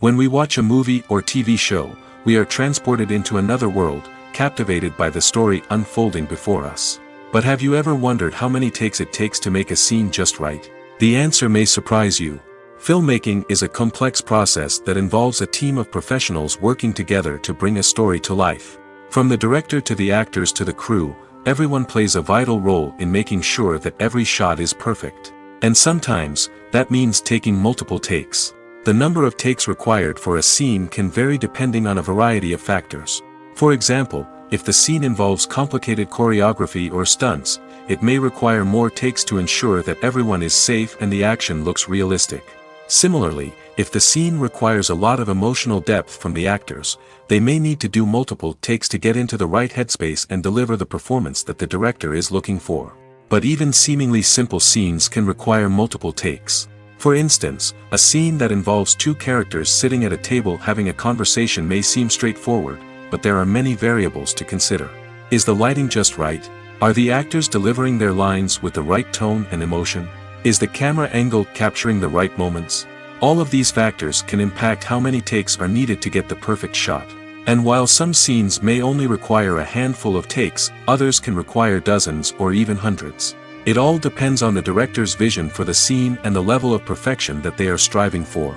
When we watch a movie or TV show, we are transported into another world, captivated by the story unfolding before us. But have you ever wondered how many takes it takes to make a scene just right? The answer may surprise you. Filmmaking is a complex process that involves a team of professionals working together to bring a story to life. From the director to the actors to the crew, everyone plays a vital role in making sure that every shot is perfect. And sometimes, that means taking multiple takes. The number of takes required for a scene can vary depending on a variety of factors. For example, if the scene involves complicated choreography or stunts, it may require more takes to ensure that everyone is safe and the action looks realistic. Similarly, if the scene requires a lot of emotional depth from the actors, they may need to do multiple takes to get into the right headspace and deliver the performance that the director is looking for. But even seemingly simple scenes can require multiple takes. For instance, a scene that involves two characters sitting at a table having a conversation may seem straightforward, but there are many variables to consider. Is the lighting just right? Are the actors delivering their lines with the right tone and emotion? Is the camera angle capturing the right moments? All of these factors can impact how many takes are needed to get the perfect shot. And while some scenes may only require a handful of takes, others can require dozens or even hundreds. It all depends on the director's vision for the scene and the level of perfection that they are striving for.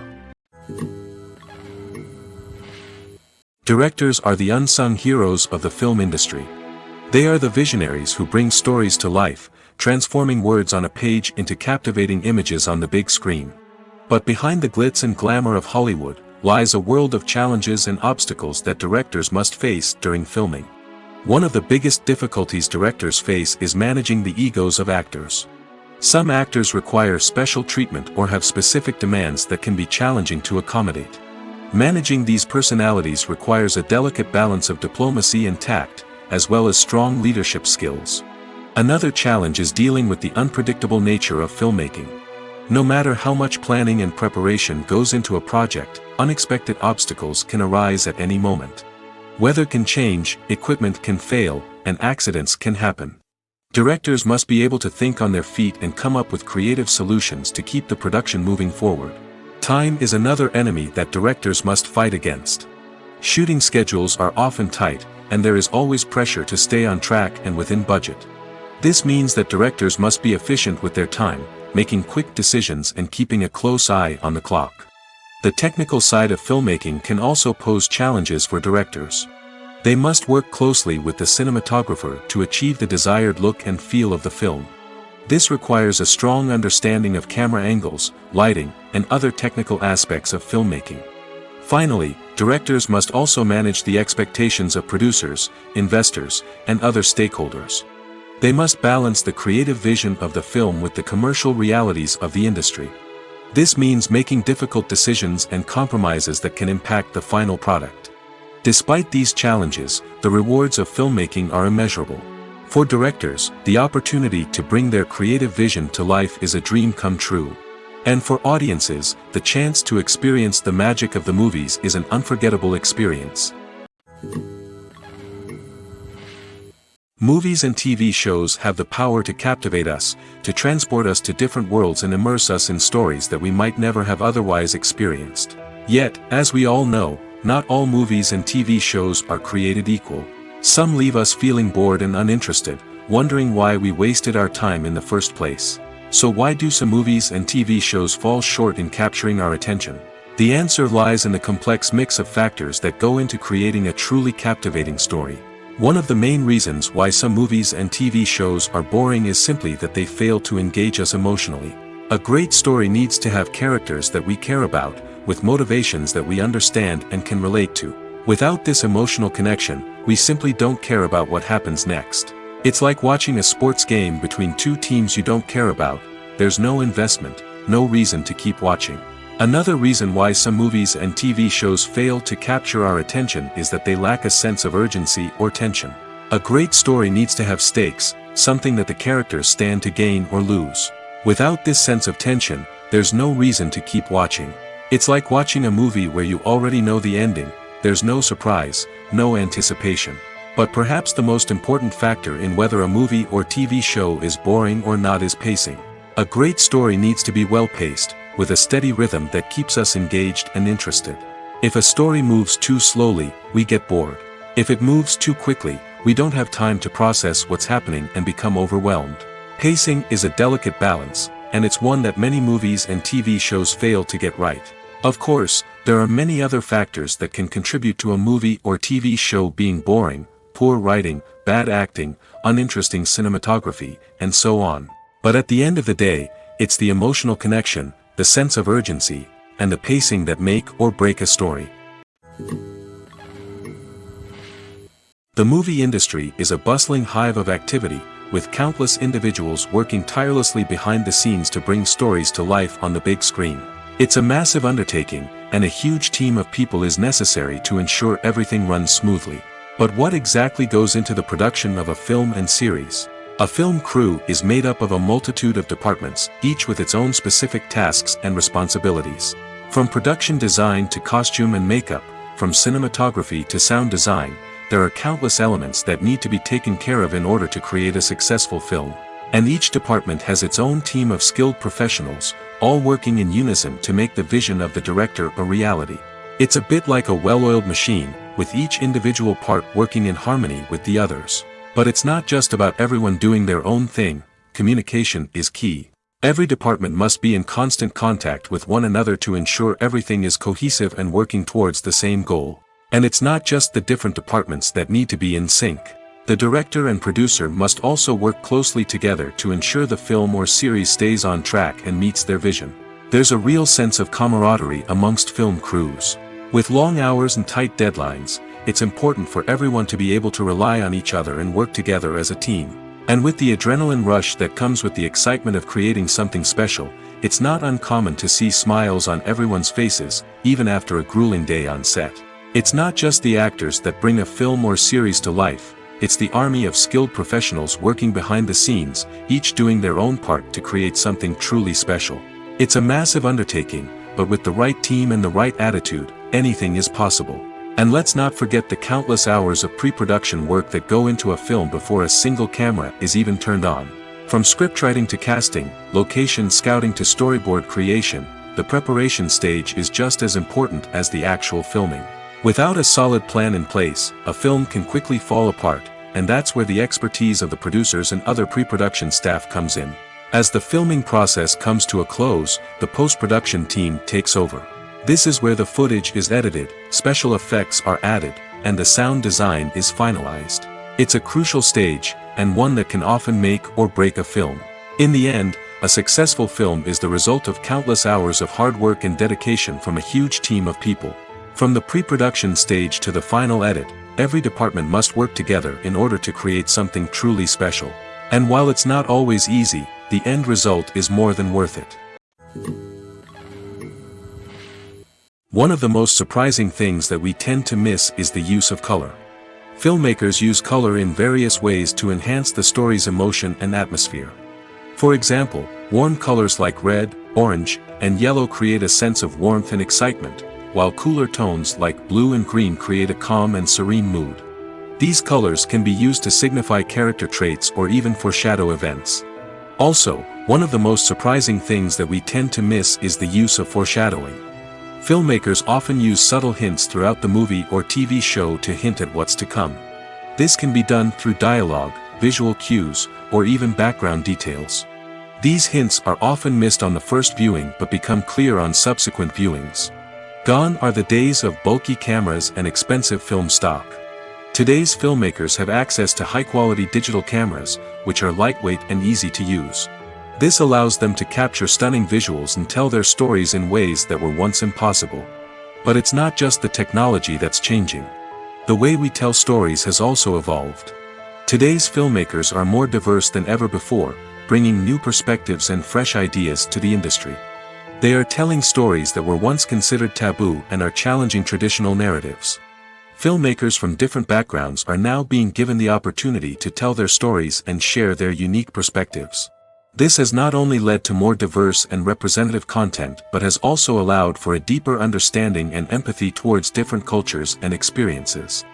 Directors are the unsung heroes of the film industry. They are the visionaries who bring stories to life, transforming words on a page into captivating images on the big screen. But behind the glitz and glamour of Hollywood lies a world of challenges and obstacles that directors must face during filming. One of the biggest difficulties directors face is managing the egos of actors. Some actors require special treatment or have specific demands that can be challenging to accommodate. Managing these personalities requires a delicate balance of diplomacy and tact, as well as strong leadership skills. Another challenge is dealing with the unpredictable nature of filmmaking. No matter how much planning and preparation goes into a project, unexpected obstacles can arise at any moment. Weather can change, equipment can fail, and accidents can happen. Directors must be able to think on their feet and come up with creative solutions to keep the production moving forward. Time is another enemy that directors must fight against. Shooting schedules are often tight, and there is always pressure to stay on track and within budget. This means that directors must be efficient with their time, making quick decisions and keeping a close eye on the clock. The technical side of filmmaking can also pose challenges for directors. They must work closely with the cinematographer to achieve the desired look and feel of the film. This requires a strong understanding of camera angles, lighting, and other technical aspects of filmmaking. Finally, directors must also manage the expectations of producers, investors, and other stakeholders. They must balance the creative vision of the film with the commercial realities of the industry. This means making difficult decisions and compromises that can impact the final product. Despite these challenges, the rewards of filmmaking are immeasurable. For directors, the opportunity to bring their creative vision to life is a dream come true. And for audiences, the chance to experience the magic of the movies is an unforgettable experience. Movies and TV shows have the power to captivate us, to transport us to different worlds and immerse us in stories that we might never have otherwise experienced. Yet, as we all know, not all movies and TV shows are created equal. Some leave us feeling bored and uninterested, wondering why we wasted our time in the first place. So why do some movies and TV shows fall short in capturing our attention? The answer lies in the complex mix of factors that go into creating a truly captivating story. One of the main reasons why some movies and TV shows are boring is simply that they fail to engage us emotionally. A great story needs to have characters that we care about, with motivations that we understand and can relate to. Without this emotional connection, we simply don't care about what happens next. It's like watching a sports game between two teams you don't care about. There's no investment, no reason to keep watching. Another reason why some movies and TV shows fail to capture our attention is that they lack a sense of urgency or tension. A great story needs to have stakes, something that the characters stand to gain or lose. Without this sense of tension, there's no reason to keep watching. It's like watching a movie where you already know the ending. There's no surprise, no anticipation. But perhaps the most important factor in whether a movie or TV show is boring or not is pacing. A great story needs to be well-paced, with a steady rhythm that keeps us engaged and interested. If a story moves too slowly, we get bored. If it moves too quickly, we don't have time to process what's happening and become overwhelmed. Pacing is a delicate balance, and it's one that many movies and TV shows fail to get right. Of course, there are many other factors that can contribute to a movie or TV show being boring: poor writing, bad acting, uninteresting cinematography, and so on. But at the end of the day, it's the emotional connection, the sense of urgency, and the pacing that make or break a story. The movie industry is a bustling hive of activity, with countless individuals working tirelessly behind the scenes to bring stories to life on the big screen. It's a massive undertaking, and a huge team of people is necessary to ensure everything runs smoothly. But what exactly goes into the production of a film and series? A film crew is made up of a multitude of departments, each with its own specific tasks and responsibilities. From production design to costume and makeup, from cinematography to sound design, there are countless elements that need to be taken care of in order to create a successful film. And each department has its own team of skilled professionals, all working in unison to make the vision of the director a reality. It's a bit like a well-oiled machine, with each individual part working in harmony with the others. But it's not just about everyone doing their own thing. Communication is key. Every department must be in constant contact with one another to ensure everything is cohesive and working towards the same goal. And it's not just the different departments that need to be in sync. The director and producer must also work closely together to ensure the film or series stays on track and meets their vision. There's a real sense of camaraderie amongst film crews. With long hours and tight deadlines, it's important for everyone to be able to rely on each other and work together as a team. And with the adrenaline rush that comes with the excitement of creating something special, it's not uncommon to see smiles on everyone's faces, even after a grueling day on set. It's not just the actors that bring a film or series to life, it's the army of skilled professionals working behind the scenes, each doing their own part to create something truly special. It's a massive undertaking, but with the right team and the right attitude, anything is possible. And let's not forget the countless hours of pre-production work that go into a film before a single camera is even turned on. From scriptwriting to casting, location scouting to storyboard creation, the preparation stage is just as important as the actual filming. Without a solid plan in place, a film can quickly fall apart, and that's where the expertise of the producers and other pre-production staff comes in. As the filming process comes to a close, the post-production team takes over. This is where the footage is edited, special effects are added, and the sound design is finalized. It's a crucial stage, and one that can often make or break a film. In the end, a successful film is the result of countless hours of hard work and dedication from a huge team of people. From the pre-production stage to the final edit, every department must work together in order to create something truly special. And while it's not always easy, the end result is more than worth it. One of the most surprising things that we tend to miss is the use of color. Filmmakers use color in various ways to enhance the story's emotion and atmosphere. For example, warm colors like red, orange, and yellow create a sense of warmth and excitement, while cooler tones like blue and green create a calm and serene mood. These colors can be used to signify character traits or even foreshadow events. Also, one of the most surprising things that we tend to miss is the use of foreshadowing. Filmmakers often use subtle hints throughout the movie or TV show to hint at what's to come. This can be done through dialogue, visual cues, or even background details. These hints are often missed on the first viewing but become clear on subsequent viewings. Gone are the days of bulky cameras and expensive film stock. Today's filmmakers have access to high-quality digital cameras, which are lightweight and easy to use. This allows them to capture stunning visuals and tell their stories in ways that were once impossible. But it's not just the technology that's changing. The way we tell stories has also evolved. Today's filmmakers are more diverse than ever before, bringing new perspectives and fresh ideas to the industry. They are telling stories that were once considered taboo and are challenging traditional narratives. Filmmakers from different backgrounds are now being given the opportunity to tell their stories and share their unique perspectives. This has not only led to more diverse and representative content but has also allowed for a deeper understanding and empathy towards different cultures and experiences.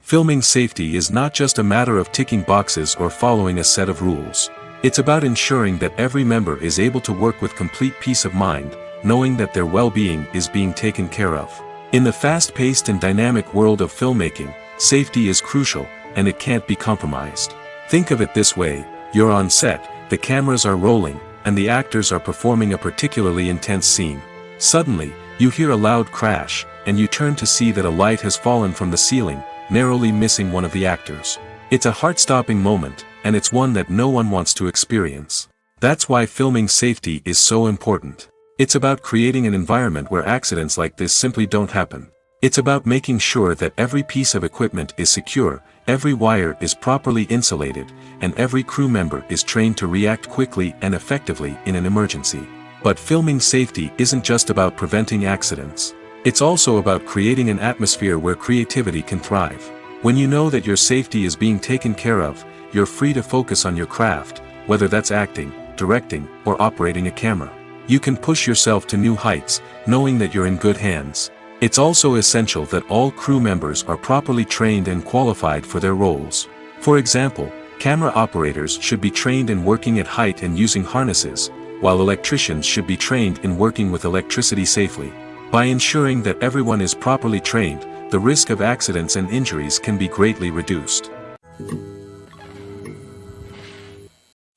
Filming safety is not just a matter of ticking boxes or following a set of rules. It's about ensuring that every member is able to work with complete peace of mind, knowing that their well-being is being taken care of. In the fast-paced and dynamic world of filmmaking, safety is crucial, and it can't be compromised. Think of it this way: you're on set, the cameras are rolling, and the actors are performing a particularly intense scene. Suddenly, you hear a loud crash, and you turn to see that a light has fallen from the ceiling, narrowly missing one of the actors. It's a heart-stopping moment, and it's one that no one wants to experience. That's why filming safety is so important. It's about creating an environment where accidents like this simply don't happen. It's about making sure that every piece of equipment is secure, every wire is properly insulated, and every crew member is trained to react quickly and effectively in an emergency. But filming safety isn't just about preventing accidents. It's also about creating an atmosphere where creativity can thrive. When you know that your safety is being taken care of, you're free to focus on your craft, whether that's acting, directing, or operating a camera. You can push yourself to new heights, knowing that you're in good hands. It's also essential that all crew members are properly trained and qualified for their roles. For example, camera operators should be trained in working at height and using harnesses, while electricians should be trained in working with electricity safely. By ensuring that everyone is properly trained, the risk of accidents and injuries can be greatly reduced.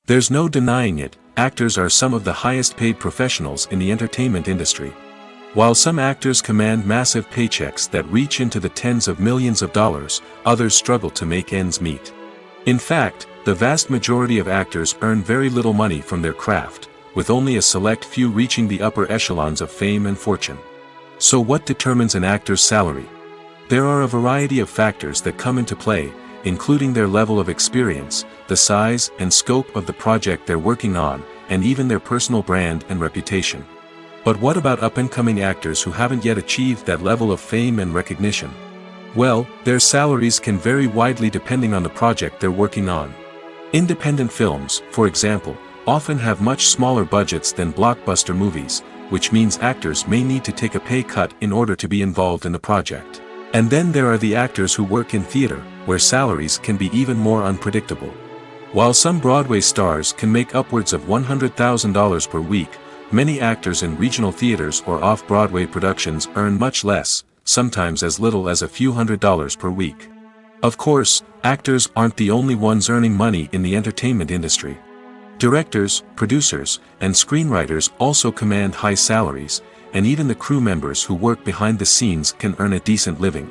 There's no denying it, actors are some of the highest paid professionals in the entertainment industry. While some actors command massive paychecks that reach into the tens of millions of dollars, others struggle to make ends meet. In fact, the vast majority of actors earn very little money from their craft, with only a select few reaching the upper echelons of fame and fortune. So what determines an actor's salary? There are a variety of factors that come into play, including their level of experience, the size and scope of the project they're working on, and even their personal brand and reputation. But what about up-and-coming actors who haven't yet achieved that level of fame and recognition? Well, their salaries can vary widely depending on the project they're working on. Independent films, for example, often have much smaller budgets than blockbuster movies, which means actors may need to take a pay cut in order to be involved in the project. And then there are the actors who work in theater, where salaries can be even more unpredictable. While some Broadway stars can make upwards of $100,000 per week, many actors in regional theaters or off-Broadway productions earn much less, sometimes as little as a few $100s per week. Of course, actors aren't the only ones earning money in the entertainment industry. Directors, producers, and screenwriters also command high salaries, and even the crew members who work behind the scenes can earn a decent living.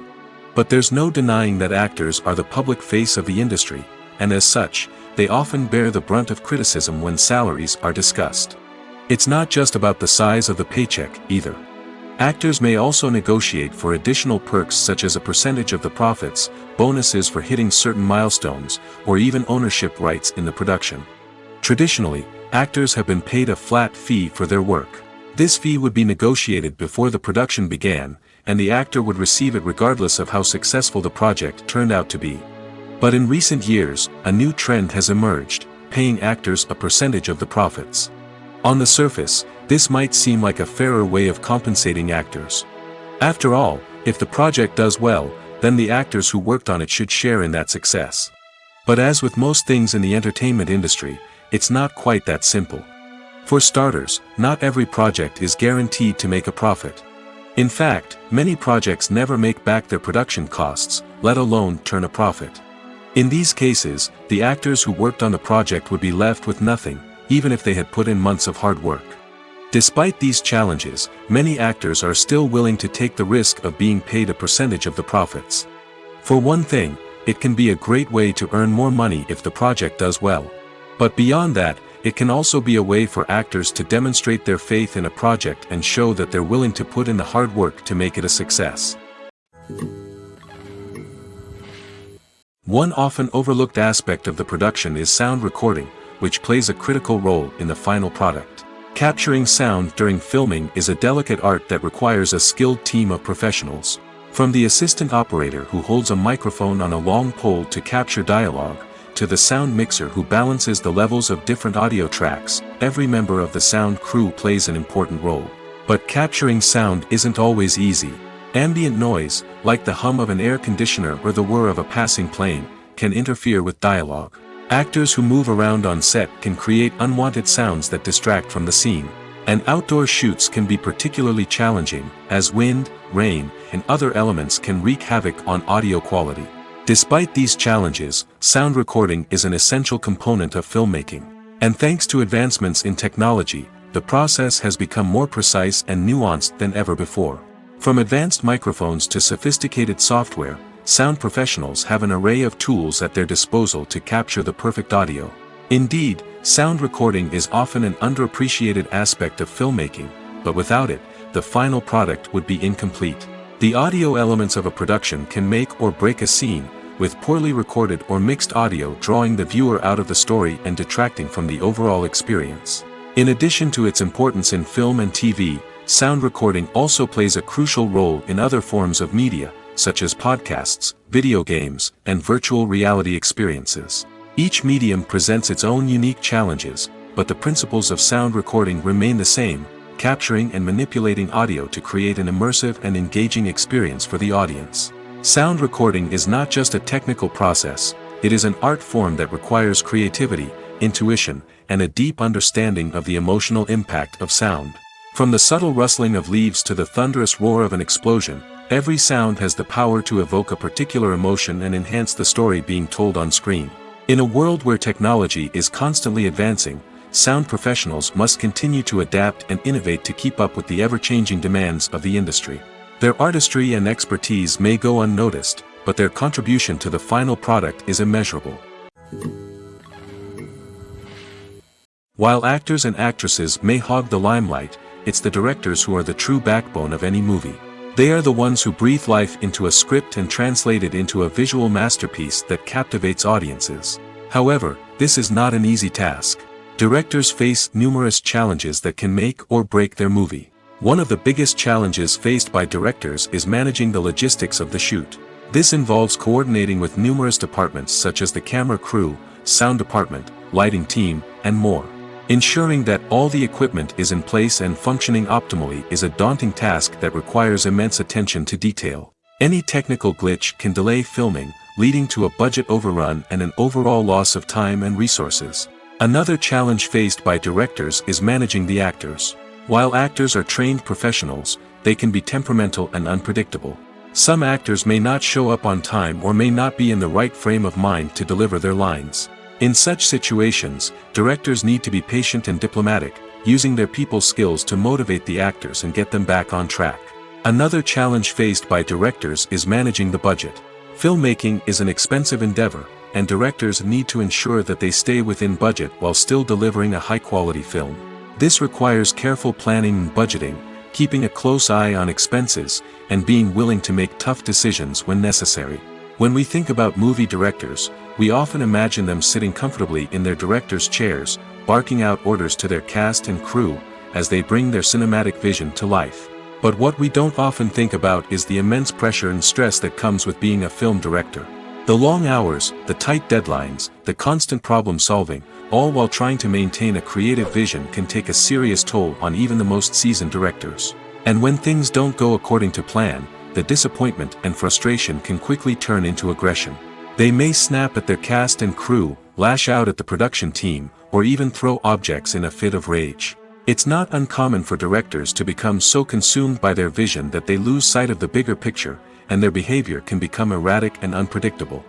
But there's no denying that actors are the public face of the industry, and as such, they often bear the brunt of criticism when salaries are discussed. It's not just about the size of the paycheck, either. Actors may also negotiate for additional perks such as a percentage of the profits, bonuses for hitting certain milestones, or even ownership rights in the production. Traditionally, actors have been paid a flat fee for their work. This fee would be negotiated before the production began, and the actor would receive it regardless of how successful the project turned out to be. But in recent years, a new trend has emerged, paying actors a percentage of the profits. On the surface, this might seem like a fairer way of compensating actors. After all, if the project does well, then the actors who worked on it should share in that success. But as with most things in the entertainment industry, it's not quite that simple. For starters, not every project is guaranteed to make a profit. In fact, many projects never make back their production costs, let alone turn a profit. In these cases, the actors who worked on the project would be left with nothing, even if they had put in months of hard work. Despite these challenges, many actors are still willing to take the risk of being paid a percentage of the profits. For one thing, it can be a great way to earn more money if the project does well. But beyond that, it can also be a way for actors to demonstrate their faith in a project and show that they're willing to put in the hard work to make it a success. One often overlooked aspect of the production is sound recording, which plays a critical role in the final product. Capturing sound during filming is a delicate art that requires a skilled team of professionals. From the assistant operator who holds a microphone on a long pole to capture dialogue, to the sound mixer who balances the levels of different audio tracks, every member of the sound crew plays an important role. But capturing sound isn't always easy. Ambient noise, like the hum of an air conditioner or the whir of a passing plane, can interfere with dialogue. Actors who move around on set can create unwanted sounds that distract from the scene. And outdoor shoots can be particularly challenging, as wind, rain, and other elements can wreak havoc on audio quality. Despite these challenges, sound recording is an essential component of filmmaking. And thanks to advancements in technology, the process has become more precise and nuanced than ever before. From advanced microphones to sophisticated software, sound professionals have an array of tools at their disposal to capture the perfect audio. Indeed, sound recording is often an underappreciated aspect of filmmaking, but without it, the final product would be incomplete. The audio elements of a production can make or break a scene, with poorly recorded or mixed audio drawing the viewer out of the story and detracting from the overall experience. In addition to its importance in film and TV, sound recording also plays a crucial role in other forms of media, such as podcasts, video games, and virtual reality experiences. Each medium presents its own unique challenges, but the principles of sound recording remain the same, capturing and manipulating audio to create an immersive and engaging experience for the audience. Sound recording is not just a technical process, it is an art form that requires creativity, intuition, and a deep understanding of the emotional impact of sound. From the subtle rustling of leaves to the thunderous roar of an explosion, every sound has the power to evoke a particular emotion and enhance the story being told on screen. In a world where technology is constantly advancing, sound professionals must continue to adapt and innovate to keep up with the ever-changing demands of the industry. Their artistry and expertise may go unnoticed, but their contribution to the final product is immeasurable. While actors and actresses may hog the limelight, it's the directors who are the true backbone of any movie. They are the ones who breathe life into a script and translate it into a visual masterpiece that captivates audiences. However, this is not an easy task. Directors face numerous challenges that can make or break their movie. One of the biggest challenges faced by directors is managing the logistics of the shoot. This involves coordinating with numerous departments such as the camera crew, sound department, lighting team, and more. Ensuring that all the equipment is in place and functioning optimally is a daunting task that requires immense attention to detail. Any technical glitch can delay filming, leading to a budget overrun and an overall loss of time and resources. Another challenge faced by directors is managing the actors. While actors are trained professionals, they can be temperamental and unpredictable. Some actors may not show up on time or may not be in the right frame of mind to deliver their lines. In such situations, directors need to be patient and diplomatic, using their people skills to motivate the actors and get them back on track. Another challenge faced by directors is managing the budget. Filmmaking is an expensive endeavor, and directors need to ensure that they stay within budget while still delivering a high-quality film. This requires careful planning and budgeting, keeping a close eye on expenses, and being willing to make tough decisions when necessary. When we think about movie directors, we often imagine them sitting comfortably in their director's chairs, barking out orders to their cast and crew, as they bring their cinematic vision to life. But what we don't often think about is the immense pressure and stress that comes with being a film director. The long hours, the tight deadlines, the constant problem solving, all while trying to maintain a creative vision can take a serious toll on even the most seasoned directors. And when things don't go according to plan, the disappointment and frustration can quickly turn into aggression. They may snap at their cast and crew, lash out at the production team, or even throw objects in a fit of rage. It's not uncommon for directors to become so consumed by their vision that they lose sight of the bigger picture, and their behavior can become erratic and unpredictable.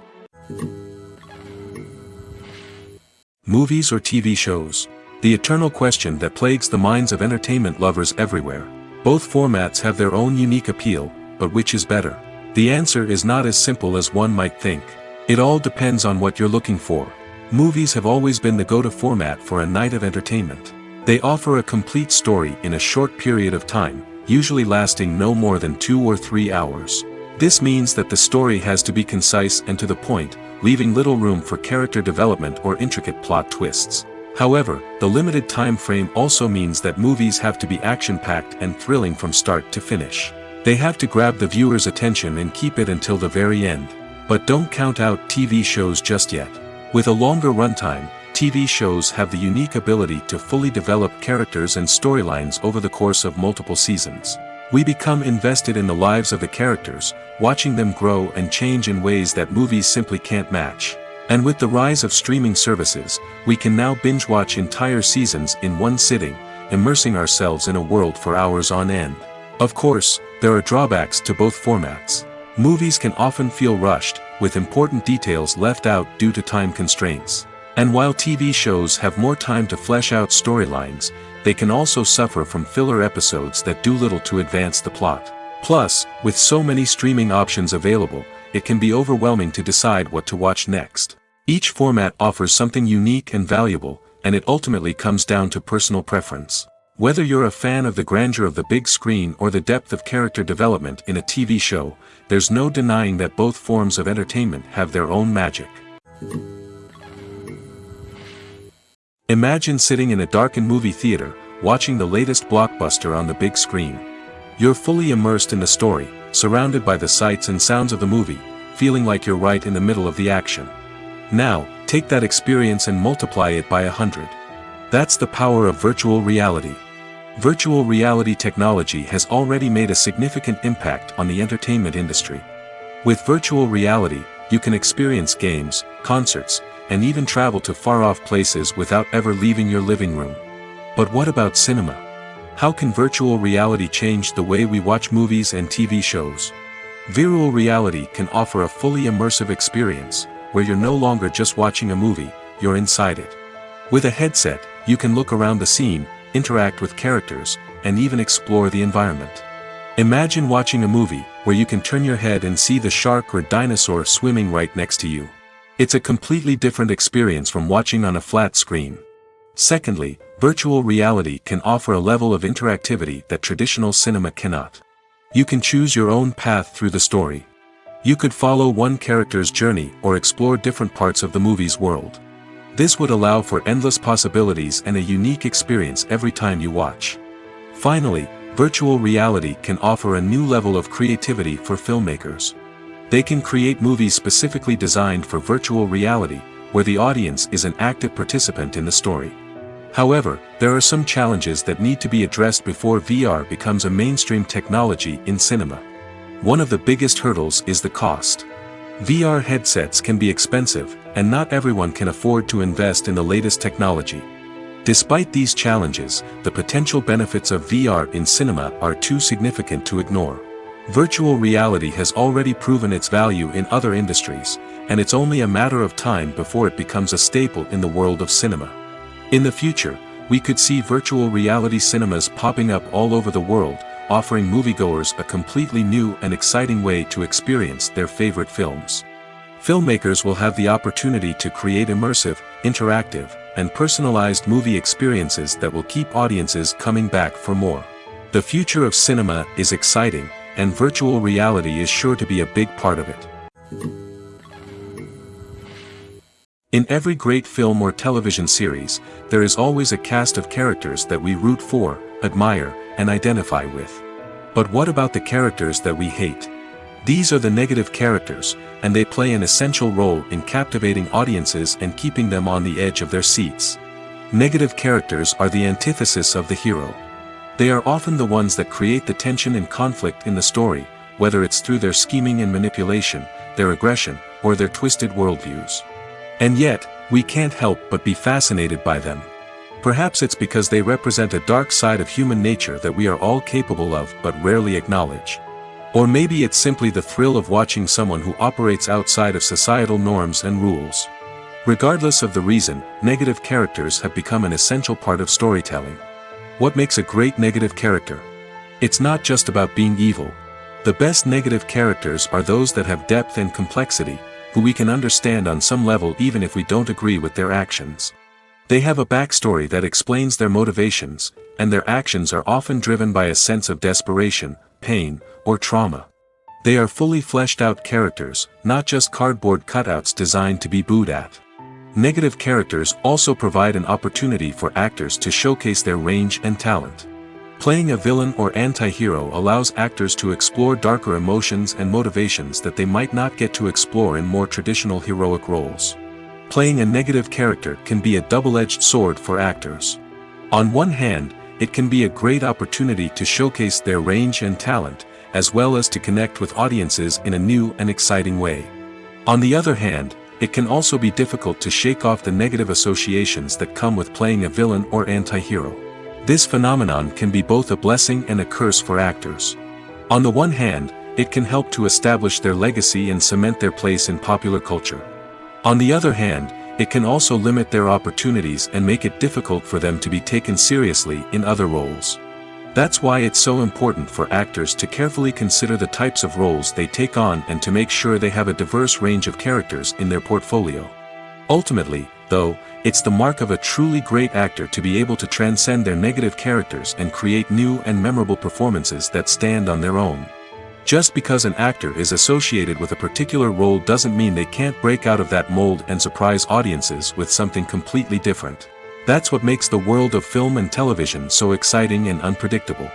Movies or TV shows? The eternal question that plagues the minds of entertainment lovers everywhere. Both formats have their own unique appeal, but which is better? The answer is not as simple as one might think. It all depends on what you're looking for. Movies have always been the go-to format for a night of entertainment. They offer a complete story in a short period of time, usually lasting no more than 2 or 3 hours. This means that the story has to be concise and to the point, leaving little room for character development or intricate plot twists. However, the limited time frame also means that movies have to be action-packed and thrilling from start to finish. They have to grab the viewer's attention and keep it until the very end. But don't count out TV shows just yet. With a longer runtime, TV shows have the unique ability to fully develop characters and storylines over the course of multiple seasons. We become invested in the lives of the characters, watching them grow and change in ways that movies simply can't match. And with the rise of streaming services, we can now binge-watch entire seasons in one sitting, immersing ourselves in a world for hours on end. Of course, there are drawbacks to both formats. Movies can often feel rushed, with important details left out due to time constraints. And while TV shows have more time to flesh out storylines, they can also suffer from filler episodes that do little to advance the plot. Plus, with so many streaming options available, it can be overwhelming to decide what to watch next. Each format offers something unique and valuable, and it ultimately comes down to personal preference. Whether you're a fan of the grandeur of the big screen or the depth of character development in a TV show, there's no denying that both forms of entertainment have their own magic. Imagine sitting in a darkened movie theater, watching the latest blockbuster on the big screen. You're fully immersed in the story, surrounded by the sights and sounds of the movie, feeling like you're right in the middle of the action. Now, take that experience and multiply it by 100. That's the power of virtual reality. Virtual reality technology has already made a significant impact on the entertainment industry. With virtual reality, you can experience games, concerts, and even travel to far-off places without ever leaving your living room. But what about cinema? How can virtual reality change the way we watch movies and TV shows? Virtual reality can offer a fully immersive experience, where you're no longer just watching a movie, you're inside it. With a headset, you can look around the scene, interact with characters, and even explore the environment. Imagine watching a movie where you can turn your head and see the shark or dinosaur swimming right next to you. It's a completely different experience from watching on a flat screen. Secondly, virtual reality can offer a level of interactivity that traditional cinema cannot. You can choose your own path through the story. You could follow one character's journey or explore different parts of the movie's world. This would allow for endless possibilities and a unique experience every time you watch. Finally, virtual reality can offer a new level of creativity for filmmakers. They can create movies specifically designed for virtual reality, where the audience is an active participant in the story. However, there are some challenges that need to be addressed before VR becomes a mainstream technology in cinema. One of the biggest hurdles is the cost. VR headsets can be expensive, and not everyone can afford to invest in the latest technology. Despite these challenges, the potential benefits of VR in cinema are too significant to ignore. Virtual reality has already proven its value in other industries, and it's only a matter of time before it becomes a staple in the world of cinema. In the future, we could see virtual reality cinemas popping up all over the world, offering moviegoers a completely new and exciting way to experience their favorite films. Filmmakers will have the opportunity to create immersive, interactive, and personalized movie experiences that will keep audiences coming back for more. The future of cinema is exciting, and virtual reality is sure to be a big part of it. In every great film or television series, there is always a cast of characters that we root for, admire, and identify with. But what about the characters that we hate? These are the negative characters, and they play an essential role in captivating audiences and keeping them on the edge of their seats. Negative characters are the antithesis of the hero. They are often the ones that create the tension and conflict in the story, whether it's through their scheming and manipulation, their aggression, or their twisted worldviews. And yet, we can't help but be fascinated by them. Perhaps it's because they represent a dark side of human nature that we are all capable of but rarely acknowledge. Or maybe it's simply the thrill of watching someone who operates outside of societal norms and rules. Regardless of the reason, negative characters have become an essential part of storytelling. What makes a great negative character? It's not just about being evil. The best negative characters are those that have depth and complexity, who we can understand on some level even if we don't agree with their actions. They have a backstory that explains their motivations, and their actions are often driven by a sense of desperation, pain, or trauma. They are fully fleshed out characters, not just cardboard cutouts designed to be booed at. Negative characters also provide an opportunity for actors to showcase their range and talent. Playing a villain or anti-hero allows actors to explore darker emotions and motivations that they might not get to explore in more traditional heroic roles. Playing a negative character can be a double-edged sword for actors. On one hand, it can be a great opportunity to showcase their range and talent, as well as to connect with audiences in a new and exciting way. On the other hand, it can also be difficult to shake off the negative associations that come with playing a villain or anti-hero. This phenomenon can be both a blessing and a curse for actors. On the one hand, it can help to establish their legacy and cement their place in popular culture. On the other hand, it can also limit their opportunities and make it difficult for them to be taken seriously in other roles. That's why it's so important for actors to carefully consider the types of roles they take on and to make sure they have a diverse range of characters in their portfolio. Ultimately, though, it's the mark of a truly great actor to be able to transcend their negative characters and create new and memorable performances that stand on their own. Just because an actor is associated with a particular role doesn't mean they can't break out of that mold and surprise audiences with something completely different. That's what makes the world of film and television so exciting and unpredictable.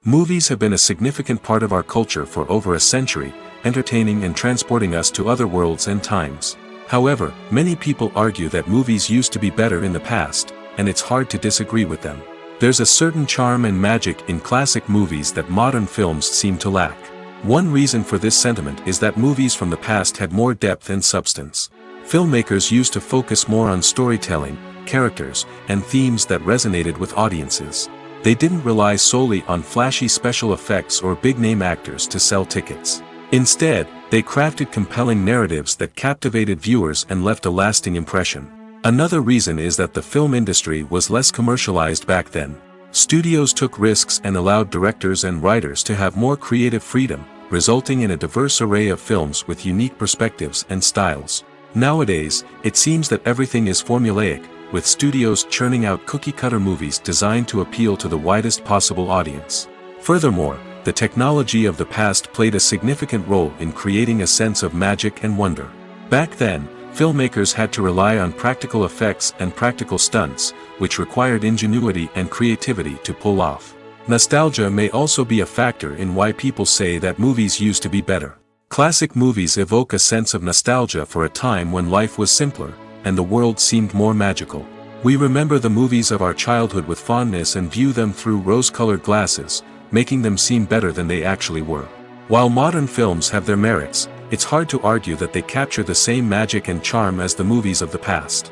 Movies have been a significant part of our culture for over a century, entertaining and transporting us to other worlds and times. However, many people argue that movies used to be better in the past, and it's hard to disagree with them. There's a certain charm and magic in classic movies that modern films seem to lack. One reason for this sentiment is that movies from the past had more depth and substance. Filmmakers used to focus more on storytelling, characters, and themes that resonated with audiences. They didn't rely solely on flashy special effects or big-name actors to sell tickets. Instead, they crafted compelling narratives that captivated viewers and left a lasting impression. Another reason is that the film industry was less commercialized back then. Studios took risks and allowed directors and writers to have more creative freedom, resulting in a diverse array of films with unique perspectives and styles. Nowadays, it seems that everything is formulaic, with studios churning out cookie-cutter movies designed to appeal to the widest possible audience. Furthermore, the technology of the past played a significant role in creating a sense of magic and wonder. Back then, filmmakers had to rely on practical effects and practical stunts, which required ingenuity and creativity to pull off. Nostalgia may also be a factor in why people say that movies used to be better. Classic movies evoke a sense of nostalgia for a time when life was simpler, and the world seemed more magical. We remember the movies of our childhood with fondness and view them through rose-colored glasses, making them seem better than they actually were. While modern films have their merits, it's hard to argue that they capture the same magic and charm as the movies of the past.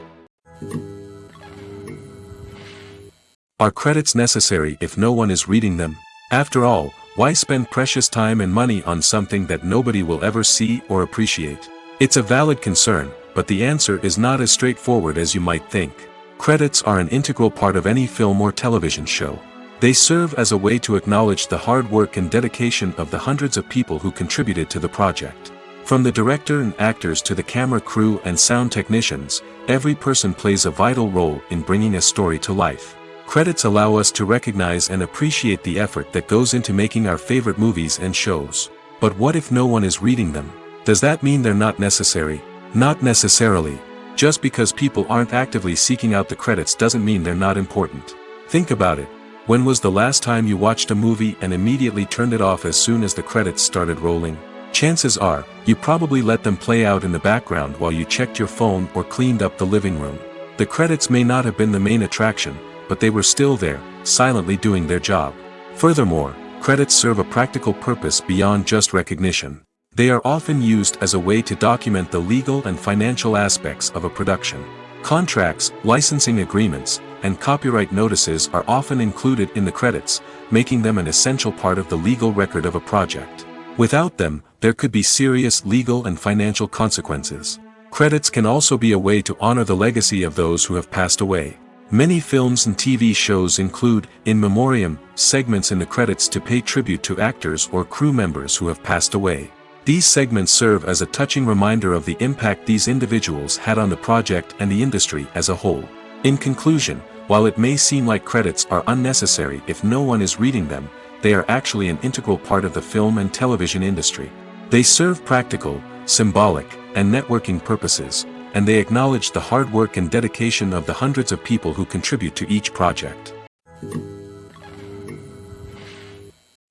Are credits necessary if no one is reading them? After all, why spend precious time and money on something that nobody will ever see or appreciate? It's a valid concern, but the answer is not as straightforward as you might think. Credits are an integral part of any film or television show. They serve as a way to acknowledge the hard work and dedication of the hundreds of people who contributed to the project. From the director and actors to the camera crew and sound technicians, every person plays a vital role in bringing a story to life. Credits allow us to recognize and appreciate the effort that goes into making our favorite movies and shows. But what if no one is reading them? Does that mean they're not necessary? Not necessarily. Just because people aren't actively seeking out the credits doesn't mean they're not important. Think about it. When was the last time you watched a movie and immediately turned it off as soon as the credits started rolling? Chances are, you probably let them play out in the background while you checked your phone or cleaned up the living room. The credits may not have been the main attraction, but they were still there, silently doing their job. Furthermore, credits serve a practical purpose beyond just recognition. They are often used as a way to document the legal and financial aspects of a production. Contracts, licensing agreements, and copyright notices are often included in the credits, making them an essential part of the legal record of a project. Without them, there could be serious legal and financial consequences. Credits can also be a way to honor the legacy of those who have passed away. Many films and TV shows include, in memoriam, segments in the credits to pay tribute to actors or crew members who have passed away. These segments serve as a touching reminder of the impact these individuals had on the project and the industry as a whole. In conclusion, while it may seem like credits are unnecessary if no one is reading them, they are actually an integral part of the film and television industry. They serve practical, symbolic, and networking purposes, and they acknowledge the hard work and dedication of the hundreds of people who contribute to each project.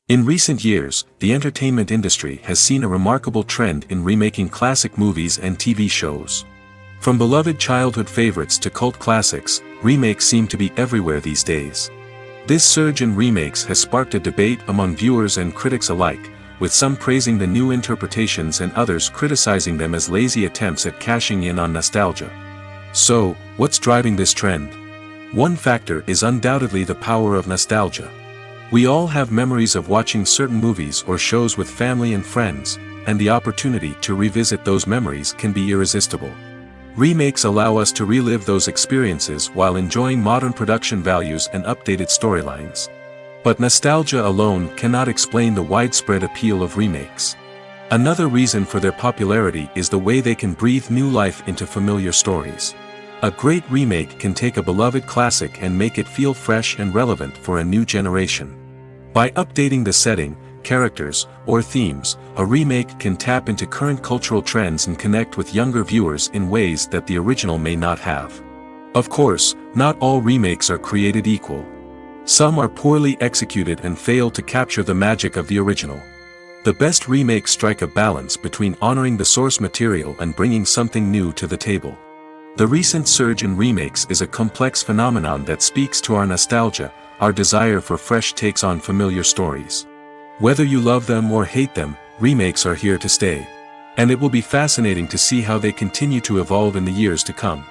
In recent years, the entertainment industry has seen a remarkable trend in remaking classic movies and TV shows. From beloved childhood favorites to cult classics, remakes seem to be everywhere these days. This surge in remakes has sparked a debate among viewers and critics alike, with some praising the new interpretations and others criticizing them as lazy attempts at cashing in on nostalgia. So, what's driving this trend? One factor is undoubtedly the power of nostalgia. We all have memories of watching certain movies or shows with family and friends, and the opportunity to revisit those memories can be irresistible. Remakes allow us to relive those experiences while enjoying modern production values and updated storylines. But nostalgia alone cannot explain the widespread appeal of remakes. Another reason for their popularity is the way they can breathe new life into familiar stories. A great remake can take a beloved classic and make it feel fresh and relevant for a new generation. By updating the setting, characters, or themes, a remake can tap into current cultural trends and connect with younger viewers in ways that the original may not have. Of course, not all remakes are created equal. Some are poorly executed and fail to capture the magic of the original. The best remakes strike a balance between honoring the source material and bringing something new to the table. The recent surge in remakes is a complex phenomenon that speaks to our nostalgia, our desire for fresh takes on familiar stories. Whether you love them or hate them, remakes are here to stay. And it will be fascinating to see how they continue to evolve in the years to come.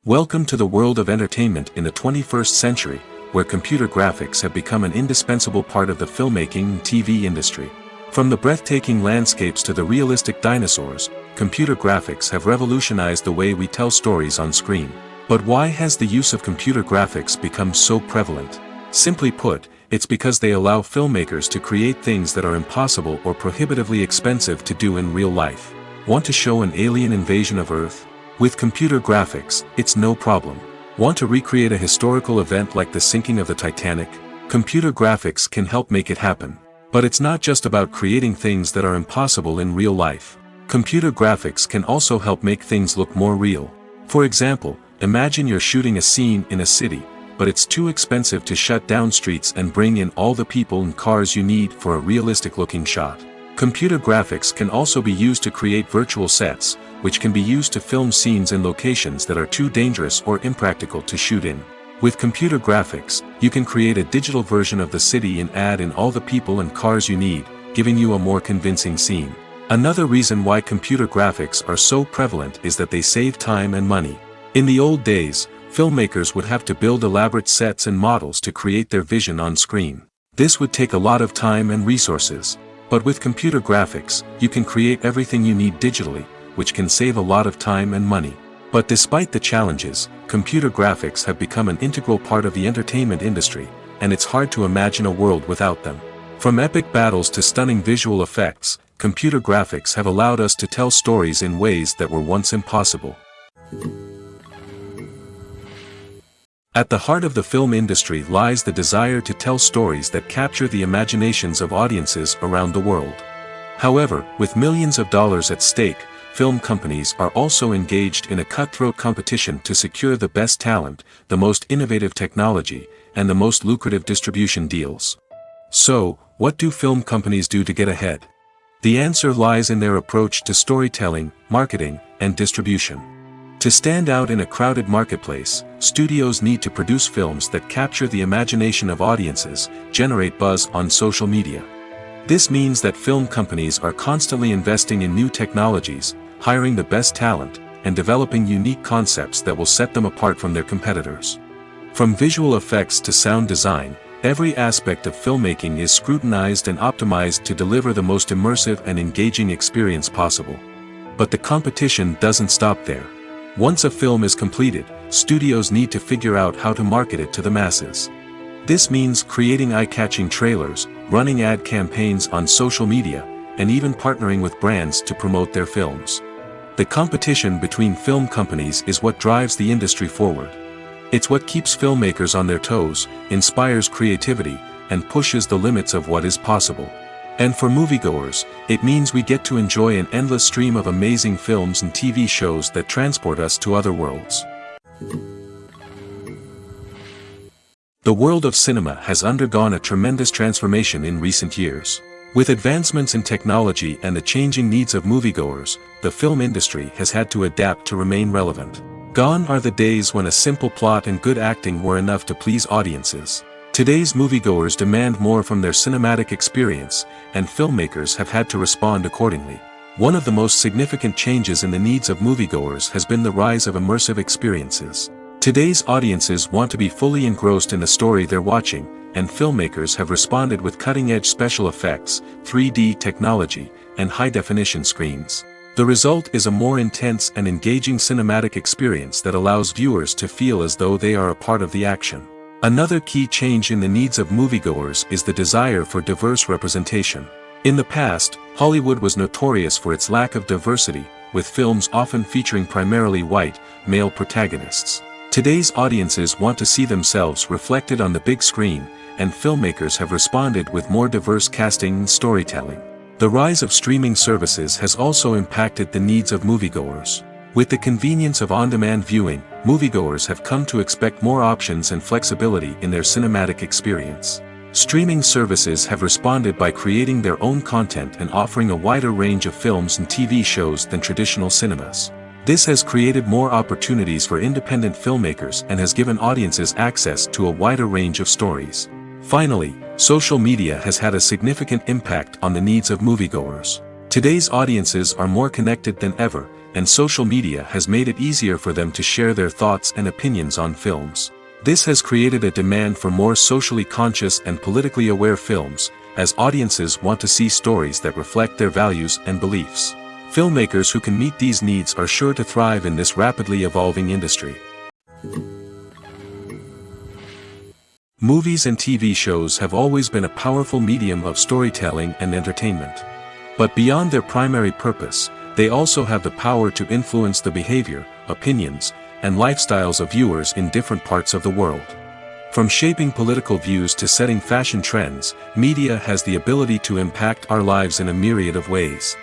Welcome to the world of entertainment in the 21st century, where computer graphics have become an indispensable part of the filmmaking and TV industry. From the breathtaking landscapes to the realistic dinosaurs, computer graphics have revolutionized the way we tell stories on screen. But why has the use of computer graphics become so prevalent? Simply put, it's because they allow filmmakers to create things that are impossible or prohibitively expensive to do in real life. Want to show an alien invasion of Earth? With computer graphics, it's no problem. Want to recreate a historical event like the sinking of the Titanic? Computer graphics can help make it happen. But it's not just about creating things that are impossible in real life. Computer graphics can also help make things look more real. For example, imagine you're shooting a scene in a city, but it's too expensive to shut down streets and bring in all the people and cars you need for a realistic-looking shot. Computer graphics can also be used to create virtual sets, which can be used to film scenes in locations that are too dangerous or impractical to shoot in. With computer graphics, you can create a digital version of the city and add in all the people and cars you need, giving you a more convincing scene. Another reason why computer graphics are so prevalent is that they save time and money. In the old days, filmmakers would have to build elaborate sets and models to create their vision on screen. This would take a lot of time and resources. But with computer graphics, you can create everything you need digitally, which can save a lot of time and money. But despite the challenges, computer graphics have become an integral part of the entertainment industry, and it's hard to imagine a world without them. From epic battles to stunning visual effects, computer graphics have allowed us to tell stories in ways that were once impossible. At the heart of the film industry lies the desire to tell stories that capture the imaginations of audiences around the world. However, with millions of dollars at stake, film companies are also engaged in a cutthroat competition to secure the best talent, the most innovative technology, and the most lucrative distribution deals. So, what do film companies do to get ahead? The answer lies in their approach to storytelling, marketing, and distribution. To stand out in a crowded marketplace, studios need to produce films that capture the imagination of audiences, generate buzz on social media. This means that film companies are constantly investing in new technologies, hiring the best talent, and developing unique concepts that will set them apart from their competitors. From visual effects to sound design, every aspect of filmmaking is scrutinized and optimized to deliver the most immersive and engaging experience possible. But the competition doesn't stop there. Once a film is completed, studios need to figure out how to market it to the masses. This means creating eye-catching trailers, running ad campaigns on social media, and even partnering with brands to promote their films. The competition between film companies is what drives the industry forward. It's what keeps filmmakers on their toes, inspires creativity, and pushes the limits of what is possible. And for moviegoers, it means we get to enjoy an endless stream of amazing films and TV shows that transport us to other worlds. The world of cinema has undergone a tremendous transformation in recent years. With advancements in technology and the changing needs of moviegoers, the film industry has had to adapt to remain relevant. Gone are the days when a simple plot and good acting were enough to please audiences. Today's moviegoers demand more from their cinematic experience, and filmmakers have had to respond accordingly. One of the most significant changes in the needs of moviegoers has been the rise of immersive experiences. Today's audiences want to be fully engrossed in the story they're watching, and filmmakers have responded with cutting-edge special effects, 3D technology, and high-definition screens. The result is a more intense and engaging cinematic experience that allows viewers to feel as though they are a part of the action. Another key change in the needs of moviegoers is the desire for diverse representation. In the past, Hollywood was notorious for its lack of diversity, with films often featuring primarily white, male protagonists. Today's audiences want to see themselves reflected on the big screen, and filmmakers have responded with more diverse casting and storytelling. The rise of streaming services has also impacted the needs of moviegoers. With the convenience of on-demand viewing, moviegoers have come to expect more options and flexibility in their cinematic experience. Streaming services have responded by creating their own content and offering a wider range of films and TV shows than traditional cinemas. This has created more opportunities for independent filmmakers and has given audiences access to a wider range of stories. Finally, social media has had a significant impact on the needs of moviegoers. Today's audiences are more connected than ever, and social media has made it easier for them to share their thoughts and opinions on films. This has created a demand for more socially conscious and politically aware films, as audiences want to see stories that reflect their values and beliefs. Filmmakers who can meet these needs are sure to thrive in this rapidly evolving industry. Movies and TV shows have always been a powerful medium of storytelling and entertainment. But beyond their primary purpose, they also have the power to influence the behavior, opinions, and lifestyles of viewers in different parts of the world. From shaping political views to setting fashion trends, media has the ability to impact our lives in a myriad of ways.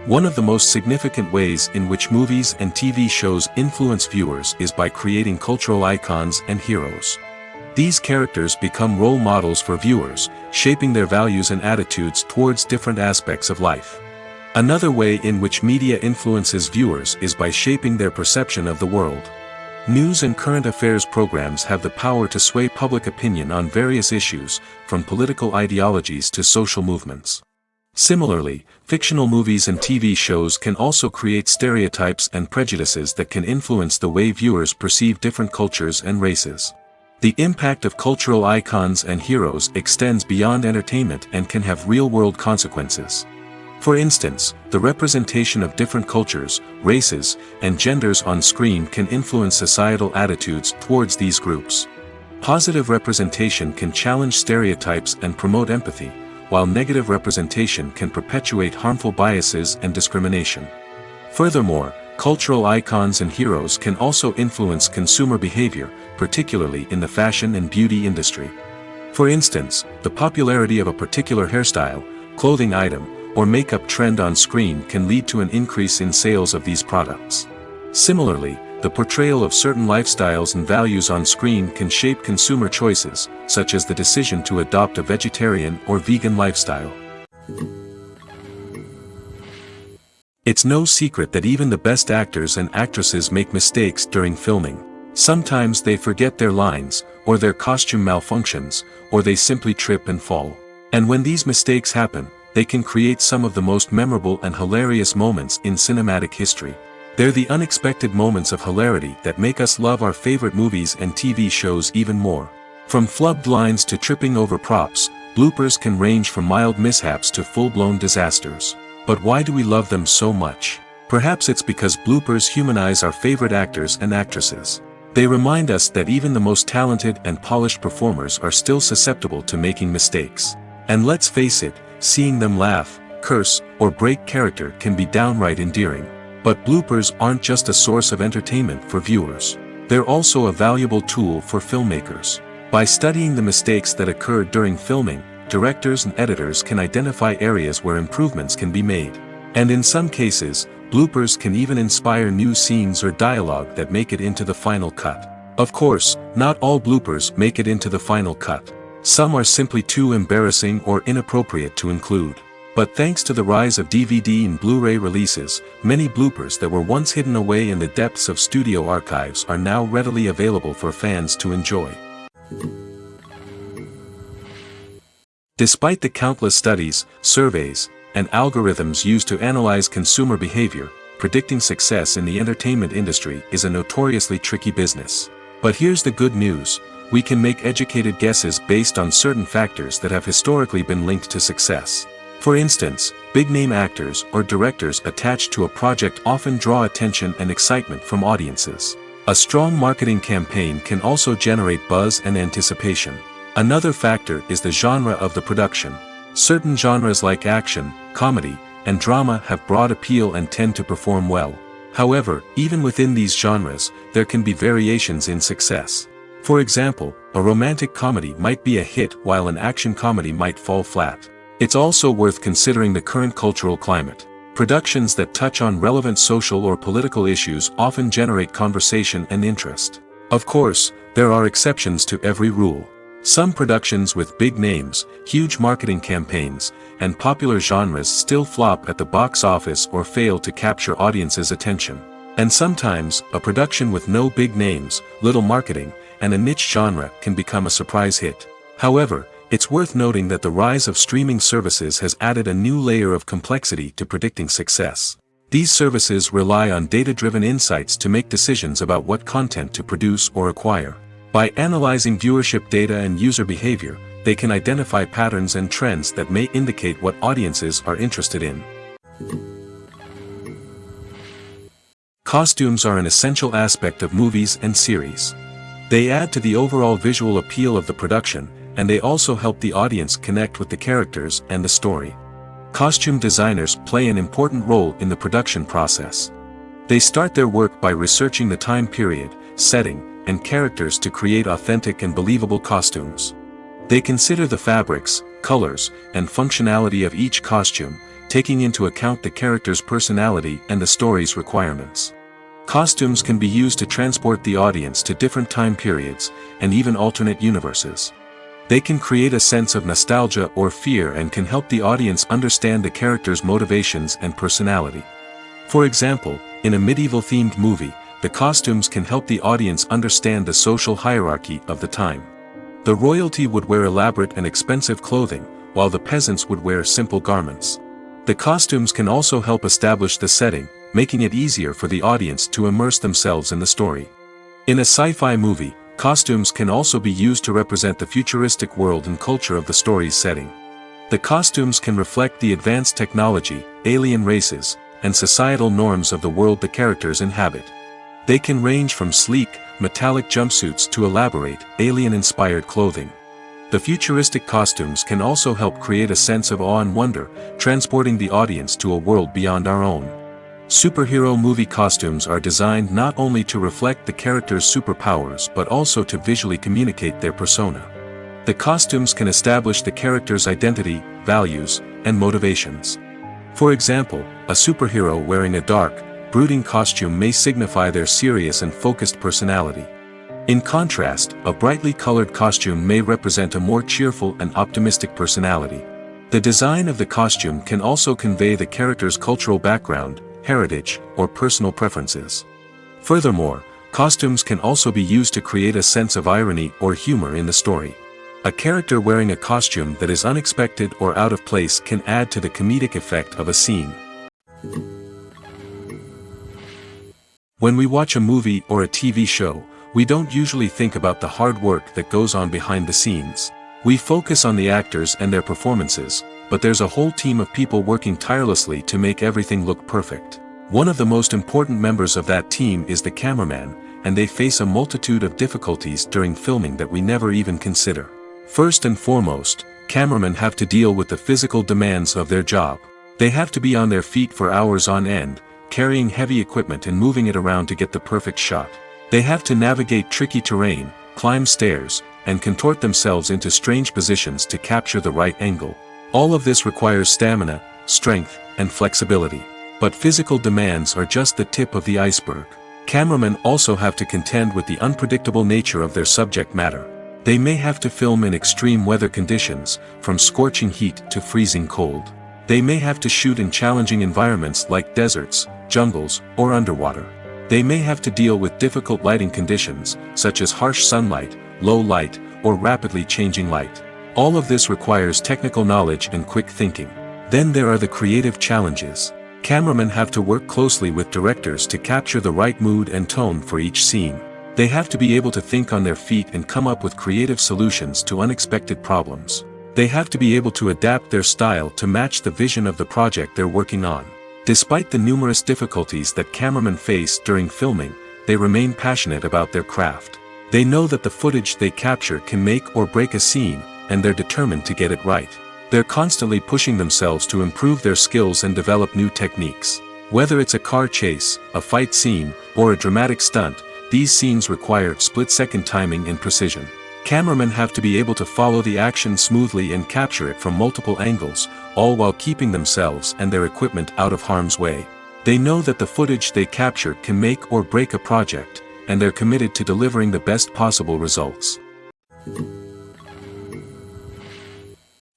One of the most significant ways in which movies and TV shows influence viewers is by creating cultural icons and heroes. These characters become role models for viewers, shaping their values and attitudes towards different aspects of life. Another way in which media influences viewers is by shaping their perception of the world. News and current affairs programs have the power to sway public opinion on various issues, from political ideologies to social movements. Similarly, fictional movies and TV shows can also create stereotypes and prejudices that can influence the way viewers perceive different cultures and races. The impact of cultural icons and heroes extends beyond entertainment and can have real-world consequences. For instance, the representation of different cultures, races, and genders on screen can influence societal attitudes towards these groups. Positive representation can challenge stereotypes and promote empathy, while negative representation can perpetuate harmful biases and discrimination. Furthermore, cultural icons and heroes can also influence consumer behavior, particularly in the fashion and beauty industry. For instance, the popularity of a particular hairstyle, clothing item, or makeup trend on screen can lead to an increase in sales of these products. Similarly, the portrayal of certain lifestyles and values on screen can shape consumer choices, such as the decision to adopt a vegetarian or vegan lifestyle. It's no secret that even the best actors and actresses make mistakes during filming. Sometimes they forget their lines, or their costume malfunctions, or they simply trip and fall. And when these mistakes happen, they can create some of the most memorable and hilarious moments in cinematic history. They're the unexpected moments of hilarity that make us love our favorite movies and TV shows even more. From flubbed lines to tripping over props, bloopers can range from mild mishaps to full-blown disasters. But why do we love them so much? Perhaps it's because bloopers humanize our favorite actors and actresses. They remind us that even the most talented and polished performers are still susceptible to making mistakes. And let's face it, seeing them laugh, curse, or break character can be downright endearing. But bloopers aren't just a source of entertainment for viewers. They're also a valuable tool for filmmakers. By studying the mistakes that occurred during filming, directors and editors can identify areas where improvements can be made. And in some cases, bloopers can even inspire new scenes or dialogue that make it into the final cut. Of course, not all bloopers make it into the final cut. Some are simply too embarrassing or inappropriate to include. But thanks to the rise of DVD and Blu-ray releases, many bloopers that were once hidden away in the depths of studio archives are now readily available for fans to enjoy. Despite the countless studies, surveys, and algorithms used to analyze consumer behavior, predicting success in the entertainment industry is a notoriously tricky business. But here's the good news: we can make educated guesses based on certain factors that have historically been linked to success. For instance, big-name actors or directors attached to a project often draw attention and excitement from audiences. A strong marketing campaign can also generate buzz and anticipation. Another factor is the genre of the production. Certain genres like action, comedy, and drama have broad appeal and tend to perform well. However, even within these genres, there can be variations in success. For example, a romantic comedy might be a hit while an action comedy might fall flat. It's also worth considering the current cultural climate. Productions that touch on relevant social or political issues often generate conversation and interest. Of course, there are exceptions to every rule. Some productions with big names, huge marketing campaigns, and popular genres still flop at the box office or fail to capture audiences' attention. And sometimes, a production with no big names, little marketing, and a niche genre can become a surprise hit. However, it's worth noting that the rise of streaming services has added a new layer of complexity to predicting success. These services rely on data-driven insights to make decisions about what content to produce or acquire. By analyzing viewership data and user behavior, they can identify patterns and trends that may indicate what audiences are interested in. Costumes are an essential aspect of movies and series. They add to the overall visual appeal of the production, and they also help the audience connect with the characters and the story. Costume designers play an important role in the production process. They start their work by researching the time period, setting, and characters to create authentic and believable costumes. They consider the fabrics, colors, and functionality of each costume, taking into account the character's personality and the story's requirements. Costumes can be used to transport the audience to different time periods, and even alternate universes. They can create a sense of nostalgia or fear and can help the audience understand the character's motivations and personality. For example, in a medieval-themed movie, the costumes can help the audience understand the social hierarchy of the time. The royalty would wear elaborate and expensive clothing, while the peasants would wear simple garments. The costumes can also help establish the setting, making it easier for the audience to immerse themselves in the story. In a sci-fi movie, costumes can also be used to represent the futuristic world and culture of the story's setting. The costumes can reflect the advanced technology, alien races, and societal norms of the world the characters inhabit. They can range from sleek, metallic jumpsuits to elaborate, alien-inspired clothing. The futuristic costumes can also help create a sense of awe and wonder, transporting the audience to a world beyond our own. Superhero movie costumes are designed not only to reflect the character's superpowers but also to visually communicate their persona. The costumes can establish the character's identity, values, and motivations. For example, a superhero wearing a dark, brooding costume may signify their serious and focused personality. In contrast, a brightly colored costume may represent a more cheerful and optimistic personality. The design of the costume can also convey the character's cultural background, heritage, or personal preferences. Furthermore, costumes can also be used to create a sense of irony or humor in the story. A character wearing a costume that is unexpected or out of place can add to the comedic effect of a scene. When we watch a movie or a TV show, we don't usually think about the hard work that goes on behind the scenes. We focus on the actors and their performances, but there's a whole team of people working tirelessly to make everything look perfect. One of the most important members of that team is the cameraman, and they face a multitude of difficulties during filming that we never even consider. First and foremost, cameramen have to deal with the physical demands of their job. They have to be on their feet for hours on end, carrying heavy equipment and moving it around to get the perfect shot. They have to navigate tricky terrain, climb stairs, and contort themselves into strange positions to capture the right angle. All of this requires stamina, strength, and flexibility. But physical demands are just the tip of the iceberg. Cameramen also have to contend with the unpredictable nature of their subject matter. They may have to film in extreme weather conditions, from scorching heat to freezing cold. They may have to shoot in challenging environments like deserts, jungles, or underwater. They may have to deal with difficult lighting conditions, such as harsh sunlight, low light, or rapidly changing light. All of this requires technical knowledge and quick thinking. Then there are the creative challenges. Cameramen have to work closely with directors to capture the right mood and tone for each scene. They have to be able to think on their feet and come up with creative solutions to unexpected problems. They have to be able to adapt their style to match the vision of the project they're working on. Despite the numerous difficulties that cameramen face during filming, they remain passionate about their craft. They know that the footage they capture can make or break a scene, and they're determined to get it right. They're constantly pushing themselves to improve their skills and develop new techniques. Whether it's a car chase, a fight scene, or a dramatic stunt, these scenes require split-second timing and precision. Cameramen have to be able to follow the action smoothly and capture it from multiple angles, all while keeping themselves and their equipment out of harm's way. They know that the footage they capture can make or break a project, and they're committed to delivering the best possible results.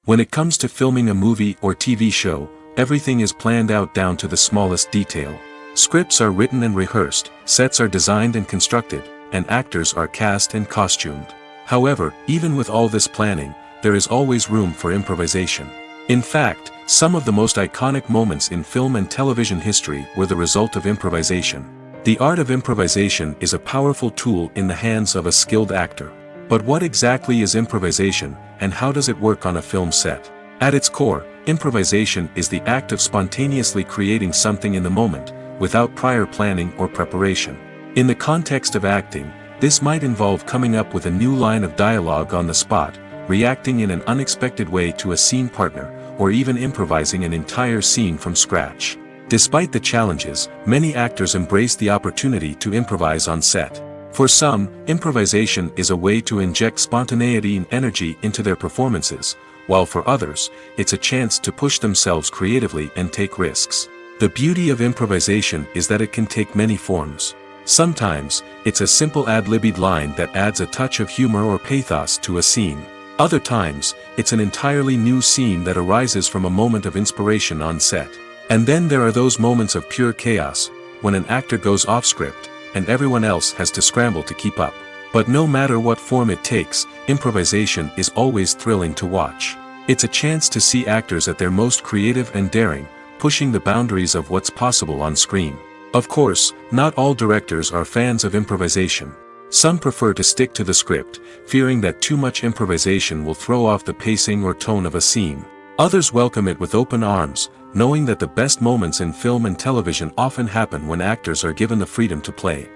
When it comes to filming a movie or TV show, everything is planned out down to the smallest detail. Scripts are written and rehearsed, sets are designed and constructed, and actors are cast and costumed. However, even with all this planning, there is always room for improvisation. In fact, some of the most iconic moments in film and television history were the result of improvisation. The art of improvisation is a powerful tool in the hands of a skilled actor. But what exactly is improvisation, and how does it work on a film set? At its core, improvisation is the act of spontaneously creating something in the moment, without prior planning or preparation. In the context of acting, this might involve coming up with a new line of dialogue on the spot, reacting in an unexpected way to a scene partner, or even improvising an entire scene from scratch. Despite the challenges, many actors embrace the opportunity to improvise on set. For some, improvisation is a way to inject spontaneity and energy into their performances, while for others, it's a chance to push themselves creatively and take risks. The beauty of improvisation is that it can take many forms. Sometimes, it's a simple ad-libbed line that adds a touch of humor or pathos to a scene. Other times, it's an entirely new scene that arises from a moment of inspiration on set. And then there are those moments of pure chaos, when an actor goes off script, and everyone else has to scramble to keep up. But no matter what form it takes, improvisation is always thrilling to watch. It's a chance to see actors at their most creative and daring, pushing the boundaries of what's possible on screen. Of course, not all directors are fans of improvisation. Some prefer to stick to the script, fearing that too much improvisation will throw off the pacing or tone of a scene. Others welcome it with open arms, knowing that the best moments in film and television often happen when actors are given the freedom to play.